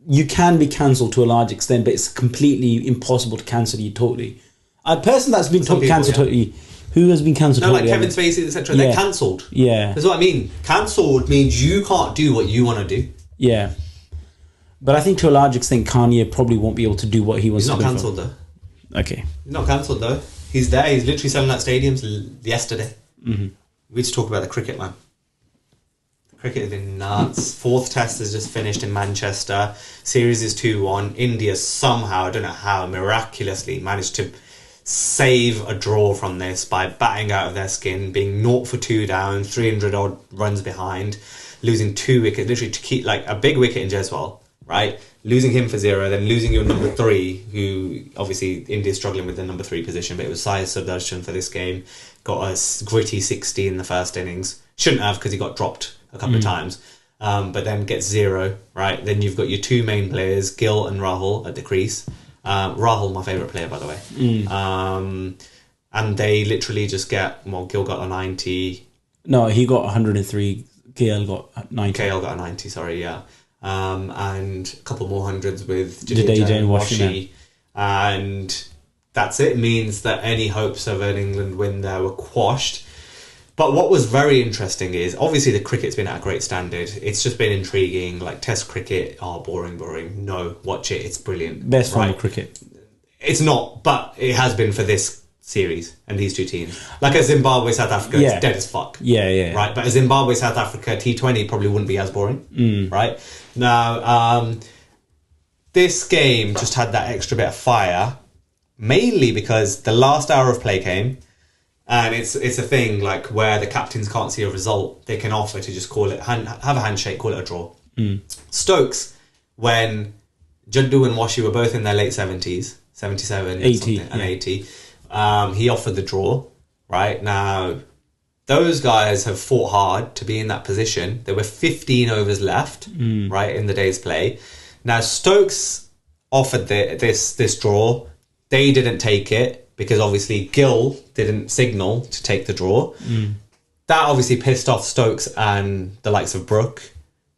you can be cancelled to a large extent, but it's completely impossible to cancel you totally. A person that's been cancelled totally, who has been cancelled totally? Like Kevin Spacey, etc. They're cancelled. Yeah. That's what I mean. Cancelled means you can't do what you want to do. Yeah. But I think to a large extent, Kanye probably won't be able to do what he wants to do. He's not cancelled though. Okay. He's not cancelled though. He's there. He's literally selling out stadiums yesterday. We just talk about the cricket, man. Cricket has been nuts. Fourth test has just finished in Manchester. Series is 2-1. India somehow, I don't know how, miraculously managed to save a draw from this by batting out of their skin, being 0 for 2 down, 300 odd runs behind, losing 2 wickets, literally to keep like a big wicket in Jaiswal, right? Losing him for 0, then losing your number 3, who obviously India's struggling with the number 3 position, but it was Sai Sudarshan for this game. Got a gritty 60 in the first innings. Shouldn't have because he got dropped a couple of times, but then gets 0, right? Then you've got your 2 main players, Gill and Rahul, at the crease. Rahul, my favourite player, by the way. And they literally just get, well, Gill got a 90. No, he got 103. KL got 90. KL got a 90, sorry, yeah. And a couple more hundreds with Jadeja and Washi. And that's it. It means that any hopes of an England win there were quashed. But what was very interesting is, obviously the cricket's been at a great standard. It's just been intriguing. Like test cricket, boring. No, watch it. It's brilliant. Best form of cricket. It's not, but it has been for this series and these two teams. Like a Zimbabwe, South Africa, it's dead as fuck. Yeah. Right, but a Zimbabwe, South Africa T20 probably wouldn't be as boring. Right? Now, this game just had that extra bit of fire, mainly because the last hour of play came. And it's a thing like where the captains can't see a result, they can offer to just call it, have a handshake, call it a draw. Stokes, when Jaddu and Washi were both in their late 70s, 77 80, and 80, he offered the draw. Right now, those guys have fought hard to be in that position. There were 15 overs left, right, in the day's play. Now Stokes offered this draw. They didn't take it, because obviously Gill didn't signal to take the draw. That obviously pissed off Stokes and the likes of Brook,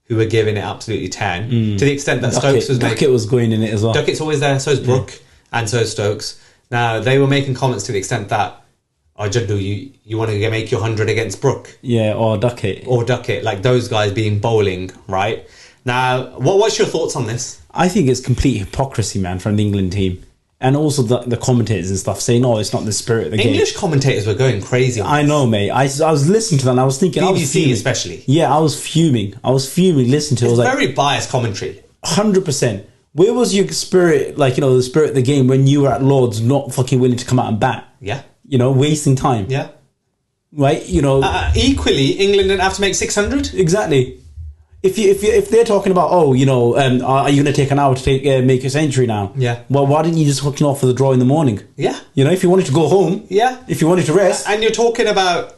who were giving it absolutely 10. To the extent that Stokes was Duckett was going in it as well. Duckett's always there, so is Brook, and so is Stokes. Now, they were making comments to the extent that, Jaddu, you want to make your 100 against Brook? Yeah, or Duckett. Or Duckett, like those guys being bowling, right? Now, what's your thoughts on this? I think it's complete hypocrisy, man, from the England team. And also the commentators and stuff saying, "Oh, it's not the spirit of the game." English commentators were going crazy on this. I know, mate. I was listening to that and I was thinking... BBC especially. Yeah, I was fuming. Listening to it. It's very biased commentary. 100%. Where was your spirit, the spirit of the game when you were at Lord's not fucking willing to come out and bat? Yeah. wasting time. Yeah. Right? Equally, England didn't have to make 600. Exactly. If they're talking about, are you going to take an hour to make a century now? Yeah. Well, why didn't you just fucking offer the draw in the morning? Yeah. If you wanted to go home. Yeah. If you wanted to rest. And you're talking about,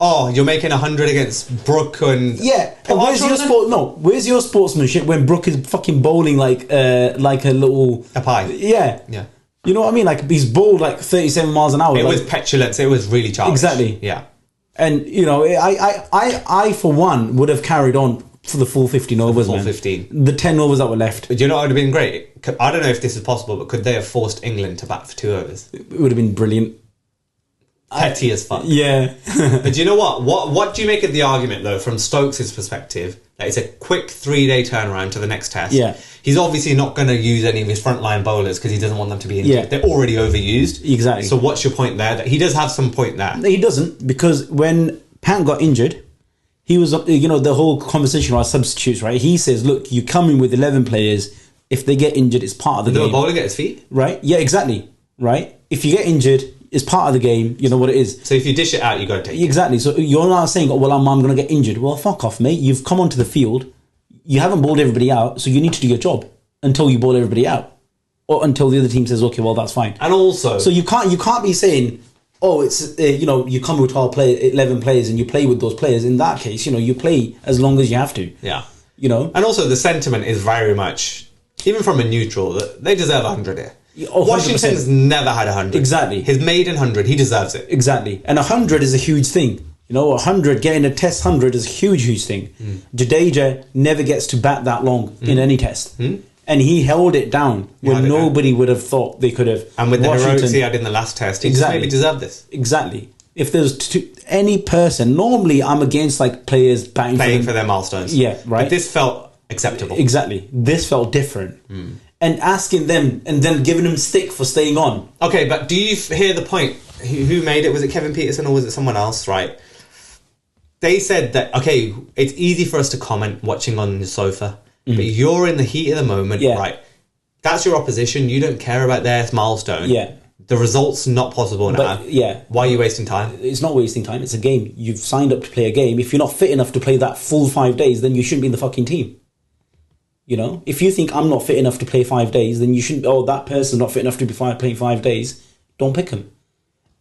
you're making 100 against Brook and... Yeah. And where's your sportsmanship when Brook is fucking bowling like a little... A pie. Yeah. Yeah. You know what I mean? Like, he's bowled like 37 miles an hour. It was petulance. It was really childish. Exactly. Yeah. And, I for one, would have carried on for the full 15 overs, full man. 15. The 10 overs that were left. Do you know what would have been great? I don't know if this is possible, but could they have forced England to bat for 2 overs? It would have been brilliant. Petty as fuck. Yeah. But do you know what? What do you make of the argument, though, from Stokes' perspective, that it's a quick 3-day turnaround to the next test? Yeah. He's obviously not going to use any of his frontline bowlers because he doesn't want them to be injured. Yeah. They're already overused. Exactly. So what's your point there? That he does have some point there. He doesn't, because when Pant got injured, he was, the whole conversation about substitutes, right? He says, look, you come in with 11 players. If they get injured, it's part of the game. They were bowling at his feet? Right? Yeah, exactly. Right? If you get injured, it's part of the game. You know what it is. So if you dish it out, you got to take Exactly. So you're not saying, I'm going to get injured. Well, fuck off, mate. You've come onto the field. You haven't bowled everybody out, so you need to do your job until you bowl everybody out. Or until the other team says, okay, well, that's fine. And also... So you can't be saying... it's you come with 11 players and you play with those players. In that case, you play as long as you have to. Yeah. And also the sentiment is very much, even from a neutral, that they deserve 100 here. Washington's never had 100. Exactly. His maiden 100, he deserves it. Exactly. And 100 is a huge thing. 100, getting a test 100 is a huge thing. Jadeja never gets to bat that long in any test. And he held it down when nobody would have thought they could have. And with the heroics he had in the last test, he just maybe deserved this. Exactly. If there's any person, normally I'm against players playing for their milestones. Yeah, right. But this felt acceptable. Exactly. This felt different. And asking them and then giving them stick for staying on. Okay, but do you hear the point? Who made it? Was it Kevin Peterson or was it someone else? Right. They said that, okay, it's easy for us to comment watching on the sofa, but you're in the heat of the moment, right? That's your opposition. You don't care about their milestone. Yeah. The result's not possible now. Yeah. Why are you wasting time? It's not wasting time. It's a game. You've signed up to play a game. If you're not fit enough to play that full 5 days, then you shouldn't be in the fucking team. If you think I'm not fit enough to play 5 days, then you shouldn't. That person's not fit enough to be playing 5 days. Don't pick him.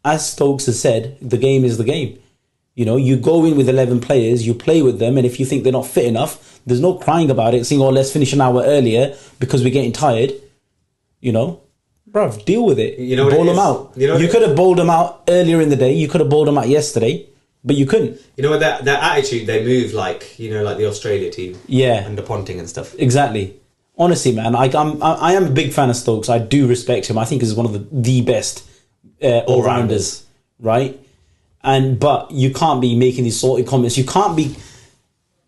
As Stokes has said, the game is the game. You go in with 11 players, you play with them, and if you think they're not fit enough, there's no crying about it, saying, let's finish an hour earlier because we're getting tired. Bruv, deal with it. Bowl them out. You could have bowled them out earlier in the day. You could have bowled them out yesterday, but you couldn't. With their attitude, they move like the Australia team. Yeah. Under Ponting and stuff. Exactly. Honestly, man, I am a big fan of Stokes. I do respect him. I think he's one of the best all-rounders, right? But you can't be making these salty comments. You can't be,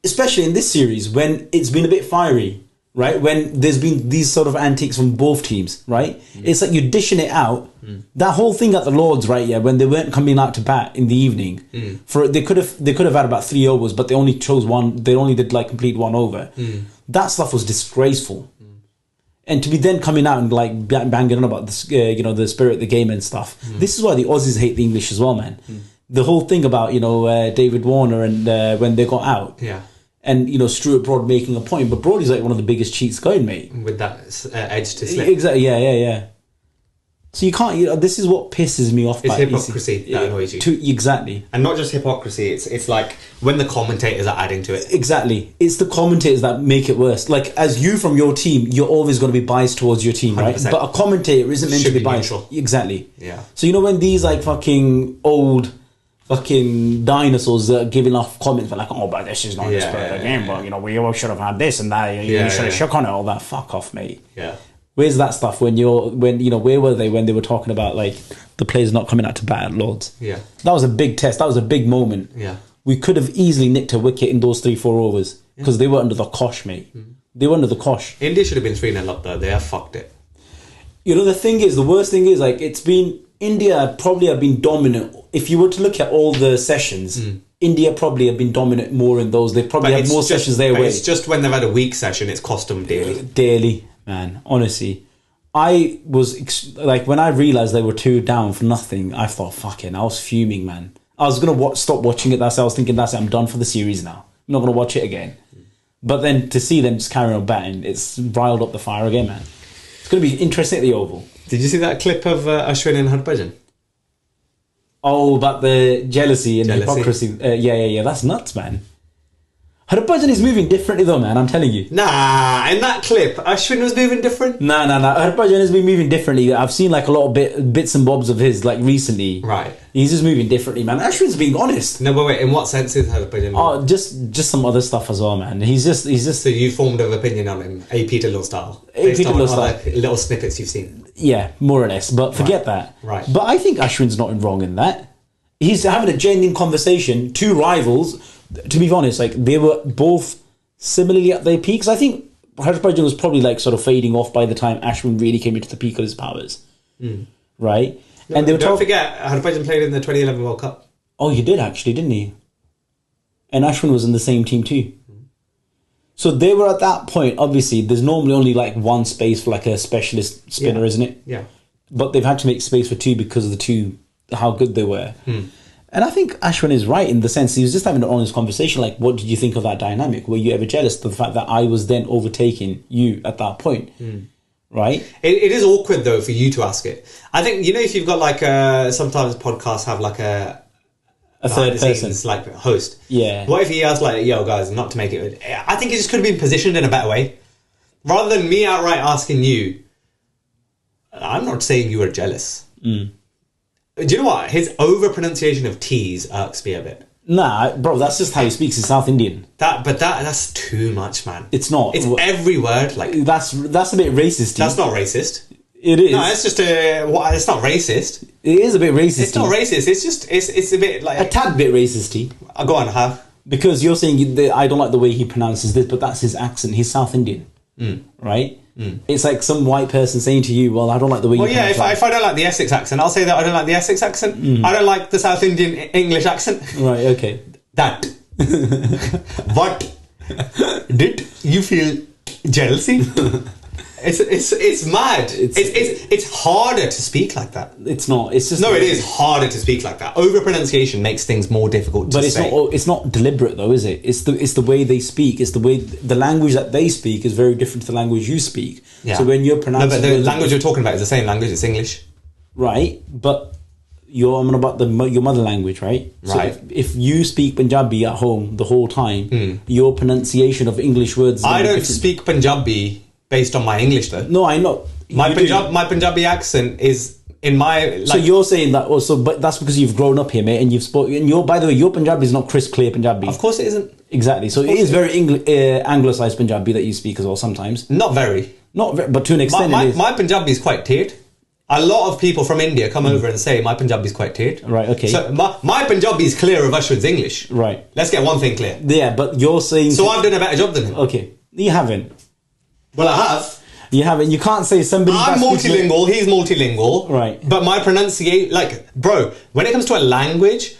especially in this series when it's been a bit fiery, right? When there's been these sort of antics from both teams, right? It's like you're dishing it out. That whole thing at the Lords, right? Yeah, when they weren't coming out to bat in the evening, they could have had about 3 overs, but they only chose one. They only did complete 1 over. That stuff was disgraceful. And to be then coming out and banging on about this, the spirit of the game and stuff. This is why the Aussies hate the English as well, man. The whole thing about David Warner and when they got out, and Stuart Broad making a point, but Broad is one of the biggest cheats going, mate, with that edge to slip. Exactly, yeah. So you can't. This is what pisses me off. It's hypocrisy that annoys you. Exactly, and not just hypocrisy. It's like when the commentators are adding to it. Exactly, it's the commentators that make it worse. As you from your team, you're always going to be biased towards your team, 100%. Right? But a commentator isn't meant to be biased. Neutral. Exactly. Yeah. So when these fucking old fucking dinosaurs are giving off comments but this is not the spirit of the game, but we all should have had this and that, you should have shook on it, all that. Fuck off, mate. Yeah. Where's that stuff when where were they when they were talking about the players not coming out to bat at Lords? Yeah. That was a big test. That was a big moment. Yeah. We could have easily nicked a wicket in those 3-4 overs because they were under the cosh, mate. They were under the cosh. India should have been 3-0 up though. They have fucked it. The worst thing is it's been India probably have been dominant. If you were to look at all the sessions, India probably have been dominant more in those. They probably have more sessions their way. It's just when they've had a weak session, it's cost them dearly. Daily, man. Honestly, I was like, when I realized they were 2 down for nothing, I thought, fucking, I was fuming, man. I was gonna stop watching it. That's it. I was thinking, that's it. I'm done for the series now. I'm not gonna watch it again. But then to see them just carry on batting, it's riled up the fire again, man. It's gonna be interesting at the Oval. Did you see that clip of Ashwin and Harbhajan? Oh, about the jealousy and hypocrisy. Yeah. That's nuts, man. Harbhajan is moving differently though, man. I'm telling you. Nah, in that clip, Ashwin was moving different. Nah. Harbhajan has been moving differently. I've seen like a lot of bits and bobs of his like recently. Right. He's just moving differently, man. Ashwin's being honest. No, but wait. In what sense is Harbhajan? Oh, just some other stuff as well, man. He's just. So you formed an opinion on him, AP Dillon style, based on little snippets you've seen. Yeah, more or less. But forget that. Right. But I think Ashwin's not wrong in that. He's having a genuine conversation. 2 rivals. To be honest, like they were both similarly at their peaks. I think Harbhajan was probably like sort of fading off by the time Ashwin really came into the peak of his powers. Right? No, and they were don't forget, Harbhajan played in the 2011 World Cup. Oh, he did actually, didn't he? And Ashwin was in the same team too. So they were at that point, obviously, there's normally only like 1 space for like a specialist spinner, isn't it? Yeah. But they've had to make space for 2 because of the 2, how good they were. And I think Ashwin is right in the sense he was just having an honest conversation. Like, what did you think of that dynamic? Were you ever jealous of the fact that I was then overtaking you at that point? Right? It is awkward though for you to ask it. I think, you know, if you've got like sometimes podcasts have like a third person, like host. Yeah. What if he asked like, yo guys, not to make it, I think it just could have been positioned in a better way. Rather than me outright asking you, I'm not saying you were jealous. Do you know what? His over-pronunciation of T's irks me a bit. Nah, bro, that's just how he speaks. He's South Indian. That's too much, man. It's not. It's every word. Like that's a bit racist. That's not racist. It is. No, it's just it's not racist. It is a bit racist. It's not racist. It's just it's a bit like a tad bit racist. Go on, have. Because you're saying I don't like the way he pronounces this, but that's his accent. He's South Indian, right? It's like some white person saying to you, well, I don't like the way you pronounce if I don't like the Essex accent, I'll say that I don't like the Essex accent. I don't like the South Indian English accent. Right, okay. That. What? Did you feel jealousy? It's mad. It's harder to speak like that. It's not. It's just it is harder to speak like that. Over pronunciation makes things more difficult to say. But it's not deliberate though, is it? It's the way they speak. It's the way the language that they speak is very different to the language you speak. Yeah. So when you're pronouncing, but the language you're talking about is the same language. It's English, right? But I'm on about your mother language, right? Right. So if you speak Punjabi at home the whole time, your pronunciation of English words. I don't speak Punjabi based on my English though. No, I know. My Punjabi accent is in my. So you're saying that also, but that's because you've grown up here, mate, and you've spoken. And by the way, your Punjabi is not crisp, clear Punjabi. Of course it isn't. Exactly. So it is very anglicised Punjabi that you speak as well sometimes. Not very, but to an extent, my Punjabi is quite tiered. A lot of people from India come over and say my Punjabi is quite tiered. Right. Okay. So my Punjabi is clear of Ashwin's English. Right. Let's get one thing clear. Yeah, but you're saying. So I've done a better job than him. Okay, you haven't. Well, I have. You haven't. You can't say somebody. I'm multilingual. He's multilingual. Right. But my pronunciation, like, bro, when it comes to a language,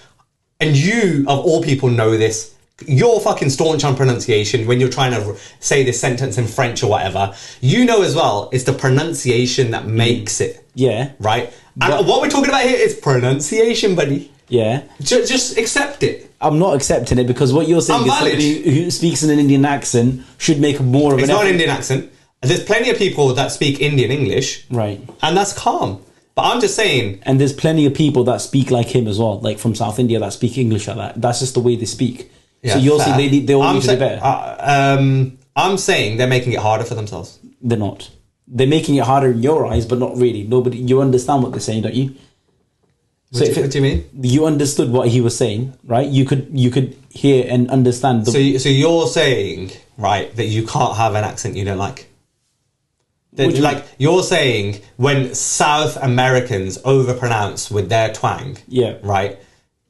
and you of all people know this, you're fucking staunch on pronunciation when you're trying to say this sentence in French or whatever. You know as well, it's the pronunciation that makes it. Yeah. Right. And what we're talking about here is pronunciation, buddy. Yeah. Just accept it. I'm not accepting it because what you're saying is somebody who speaks in an Indian accent should make more of an effort. It's not an Indian accent. There's plenty of people that speak Indian English. Right. And that's calm. But I'm just saying... And there's plenty of people that speak like him as well, like from South India that speak English like that. That's just the way they speak. Yeah, so you're saying they all need to be better. I'm saying they're making it harder for themselves. They're not. They're making it harder in your eyes, but not really. You understand what they're saying, don't you? What do you mean? You understood what he was saying, right? You could hear and understand. So you're saying, right, that you can't have an accent you don't like? Like you're saying when South Americans overpronounce with their twang, yeah, right?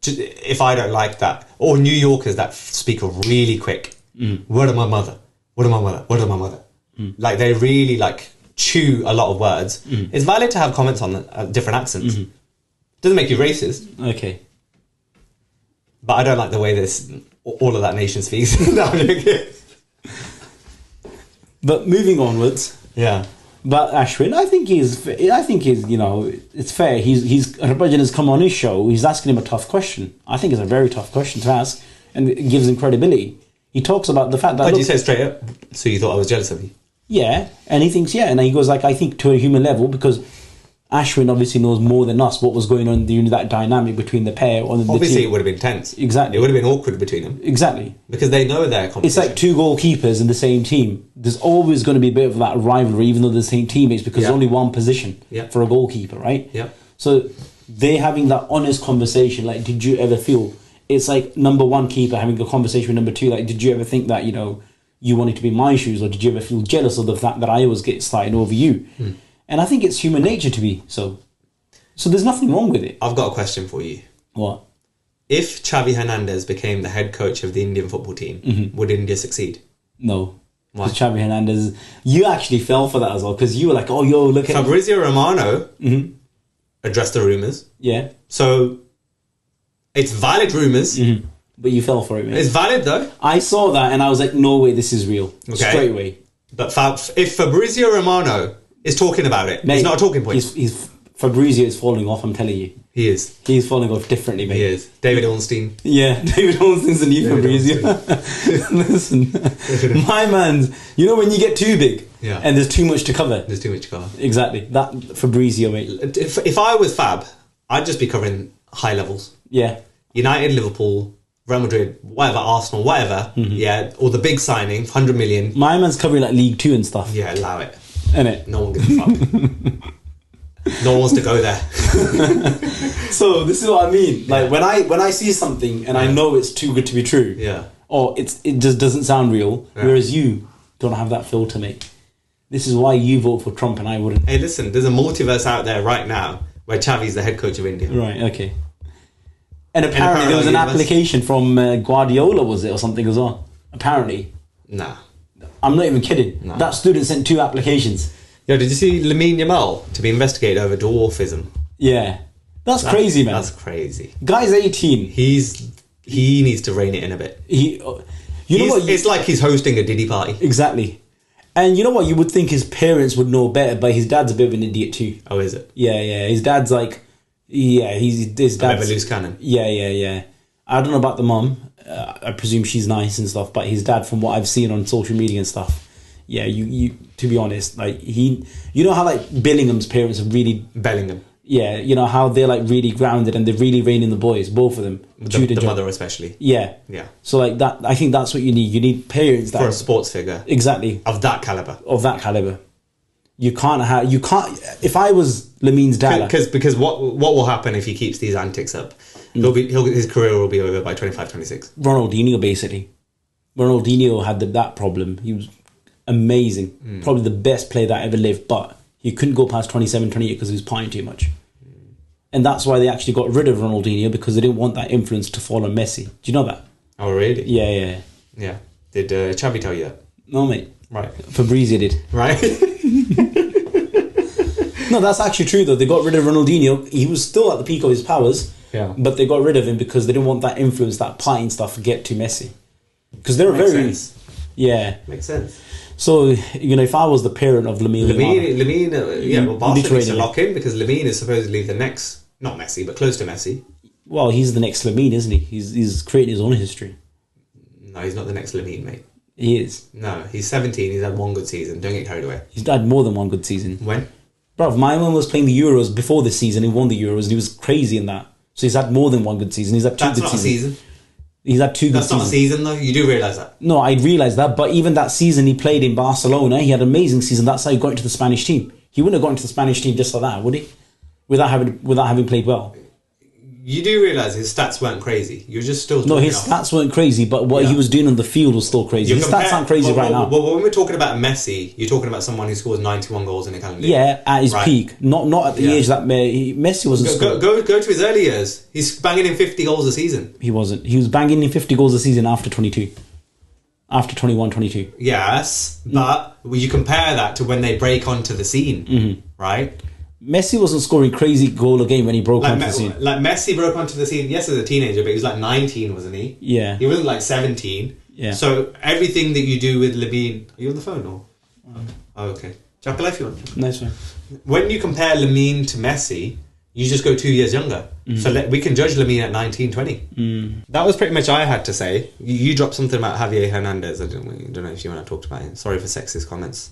If I don't like that, or New Yorkers that speak really quick, word of my mother, word of my mother, word of my mother, like they really like chew a lot of words. It's valid to have comments on different accents. Doesn't make you racist. Okay, but I don't like the way all of that nation speaks. No, but moving onwards. Yeah. But Ashwin, I think he's, you know, it's fair. Harbhajan has come on his show. He's asking him a tough question. I think it's a very tough question to ask, and it gives him credibility. He talks about the fact that. But you said straight up. So you thought I was jealous of you? Yeah, and he thinks and he goes like, I think to a human level, because Ashwin obviously knows more than us what was going on during that dynamic between the pair. Obviously, it would have been tense. Exactly, it would have been awkward between them. Exactly, because they know their competition. It's like two goalkeepers in the same team. There's always going to be a bit of that rivalry, even though they're the same teammates, because there's only one position for a goalkeeper, right? Yeah. So they having that honest conversation, like, did you ever feel? It's like number one keeper having a conversation with number two, like, did you ever think that, you know, you wanted to be in my shoes, or did you ever feel jealous of the fact that I always get starting over you? And I think it's human nature to be so. So there's nothing wrong with it. I've got a question for you. What? If Xavi Hernandez became the head coach of the Indian football team, would India succeed? No. Why? Because Xavi Hernandez, you actually fell for that as well, because you were like, oh, yo, look at... Fabrizio Romano addressed the rumours. Yeah. So, it's valid rumours. But you fell for it, man. It's valid, though. I saw that and I was like, no way, this is real. Okay. Straight away. But if Fabrizio Romano is talking about it, mate, it's not a talking point. Fabrizio is falling off, I'm telling you. He is. He's falling off differently, mate. He is. David Ornstein. Yeah, David Ornstein's the new Fabrizio. Listen, my man, you know when you get too big and there's too much to cover? There's too much to cover. Exactly. That Fabrizio, mate. If I was Fab, I'd just be covering high levels. Yeah. United, Liverpool, Real Madrid, whatever, Arsenal, whatever, or the big signing, 100 million. My man's covering like League 2 and stuff. Yeah, allow it. Innit? No one gives a fuck. No one wants to go there. So this is what I mean. Like when I see something and I know it's too good to be true, or it just doesn't sound real, whereas you don't have that filter, mate. This is why you vote for Trump and I wouldn't. Hey, listen, there's a multiverse out there right now where Xavi's the head coach of India. Right, okay. And apparently there was an application from Guardiola, was it, or something as well? Apparently. Nah. I'm not even kidding. Nah. That student sent 2 applications. Yo, did you see Lamine Yamal to be investigated over dwarfism? Yeah. That's crazy, man. That's crazy. Guy's 18. He needs to rein it in a bit. It's like he's hosting a Diddy party. Exactly. And you know what? You would think his parents would know better, but his dad's a bit of an idiot too. Oh, is it? Yeah. His dad's like... Yeah, his dad's... A bit of a loose cannon. Yeah. I don't know about the mum. I presume she's nice and stuff, but his dad, from what I've seen on social media and stuff, yeah, you to be honest, like you know how like Bellingham's parents are really... Bellingham. Yeah, you know how they're like really grounded and they're really reining the boys, both of them. The mother especially. Yeah. So like that, I think that's what you need. You need parents that... For a sports figure. Exactly. Of that caliber. You can't, if I was Lamine's dad... Because what will happen if he keeps these antics up? His career will be over by 25, 26. Ronaldinho, basically. Ronaldinho had that problem. He was amazing. Probably the best player that ever lived, but he couldn't go past 27, 28 because he was partying too much. And that's why they actually got rid of Ronaldinho, because they didn't want that influence to fall on Messi. Do you know that? Oh, really? Yeah. Did Xavi tell you that? No, mate. Right. Fabrizio did. Right. No, that's actually true, though. They got rid of Ronaldinho. He was still at the peak of his powers. Yeah. But they got rid of him because they didn't want that influence, that partying stuff, to get to Messi. Because they're Makes very... sense. Yeah. Makes sense. So, you know, if I was the parent of Lamine... Barca needs to lock in, because Lamine is supposedly the next... Not Messi, but close to Messi. Well, he's the next Lamine, isn't he? He's creating his own history. No, he's not the next Lamine, mate. He is. No, he's 17, he's had one good season. Don't get carried away. He's had more than one good season. When? Bruv, my man was playing the Euros before this season. He won the Euros and he was crazy in that. So he's had more than one good season. He's had 2 good seasons. That's not a season. He's had 2 good seasons. That's not a season, though. You do realise that. No, I realise that. But even that season he played in Barcelona, he had an amazing season. That's how he got into the Spanish team. He wouldn't have got into the Spanish team just like that, would he? Without having played well. You do realise his stats weren't crazy. You're just still... No, his stats weren't crazy, but what he was doing on the field was still crazy. His stats aren't crazy right now. Well, when we're talking about Messi, you're talking about someone who scores 91 goals in a calendar year. Yeah, at his peak. Not at the age that Messi wasn't scoring. Go to his early years. He's banging in 50 goals a season. He wasn't. He was banging in 50 goals a season after 22. After 21, 22. Yes, but you compare that to when they break onto the scene, right? Messi wasn't scoring crazy goal a game when he broke onto the scene. Like Messi broke onto the scene, yes, as a teenager, but he was like 19, wasn't he? Yeah. He wasn't like 17. Yeah. So everything that you do with Lamine... Are you on the phone or... Oh, okay. Chapel if you want. Nice one. When you compare Lamine to Messi, you just go 2 years younger. So we can judge Lamine at 19, 20. That was pretty much all I had to say. You dropped something about Javier Hernandez. I don't know if you want to talk about it. Sorry for sexist comments.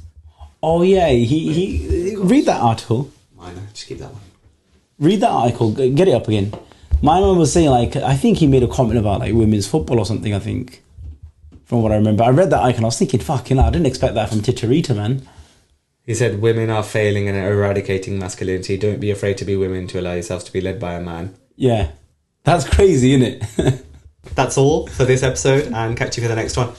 Oh yeah, he read that article. Minor, just keep that one. Read that article. Get it up again. My mum was saying, like, I think he made a comment about like women's football or something. I think, from what I remember, I read that article. I was thinking, fucking hell, I didn't expect that from Chicharito, man. He said, "Women are failing and eradicating masculinity. Don't be afraid to be women to allow yourselves to be led by a man." Yeah, that's crazy, isn't it? That's all for this episode, and catch you for the next one.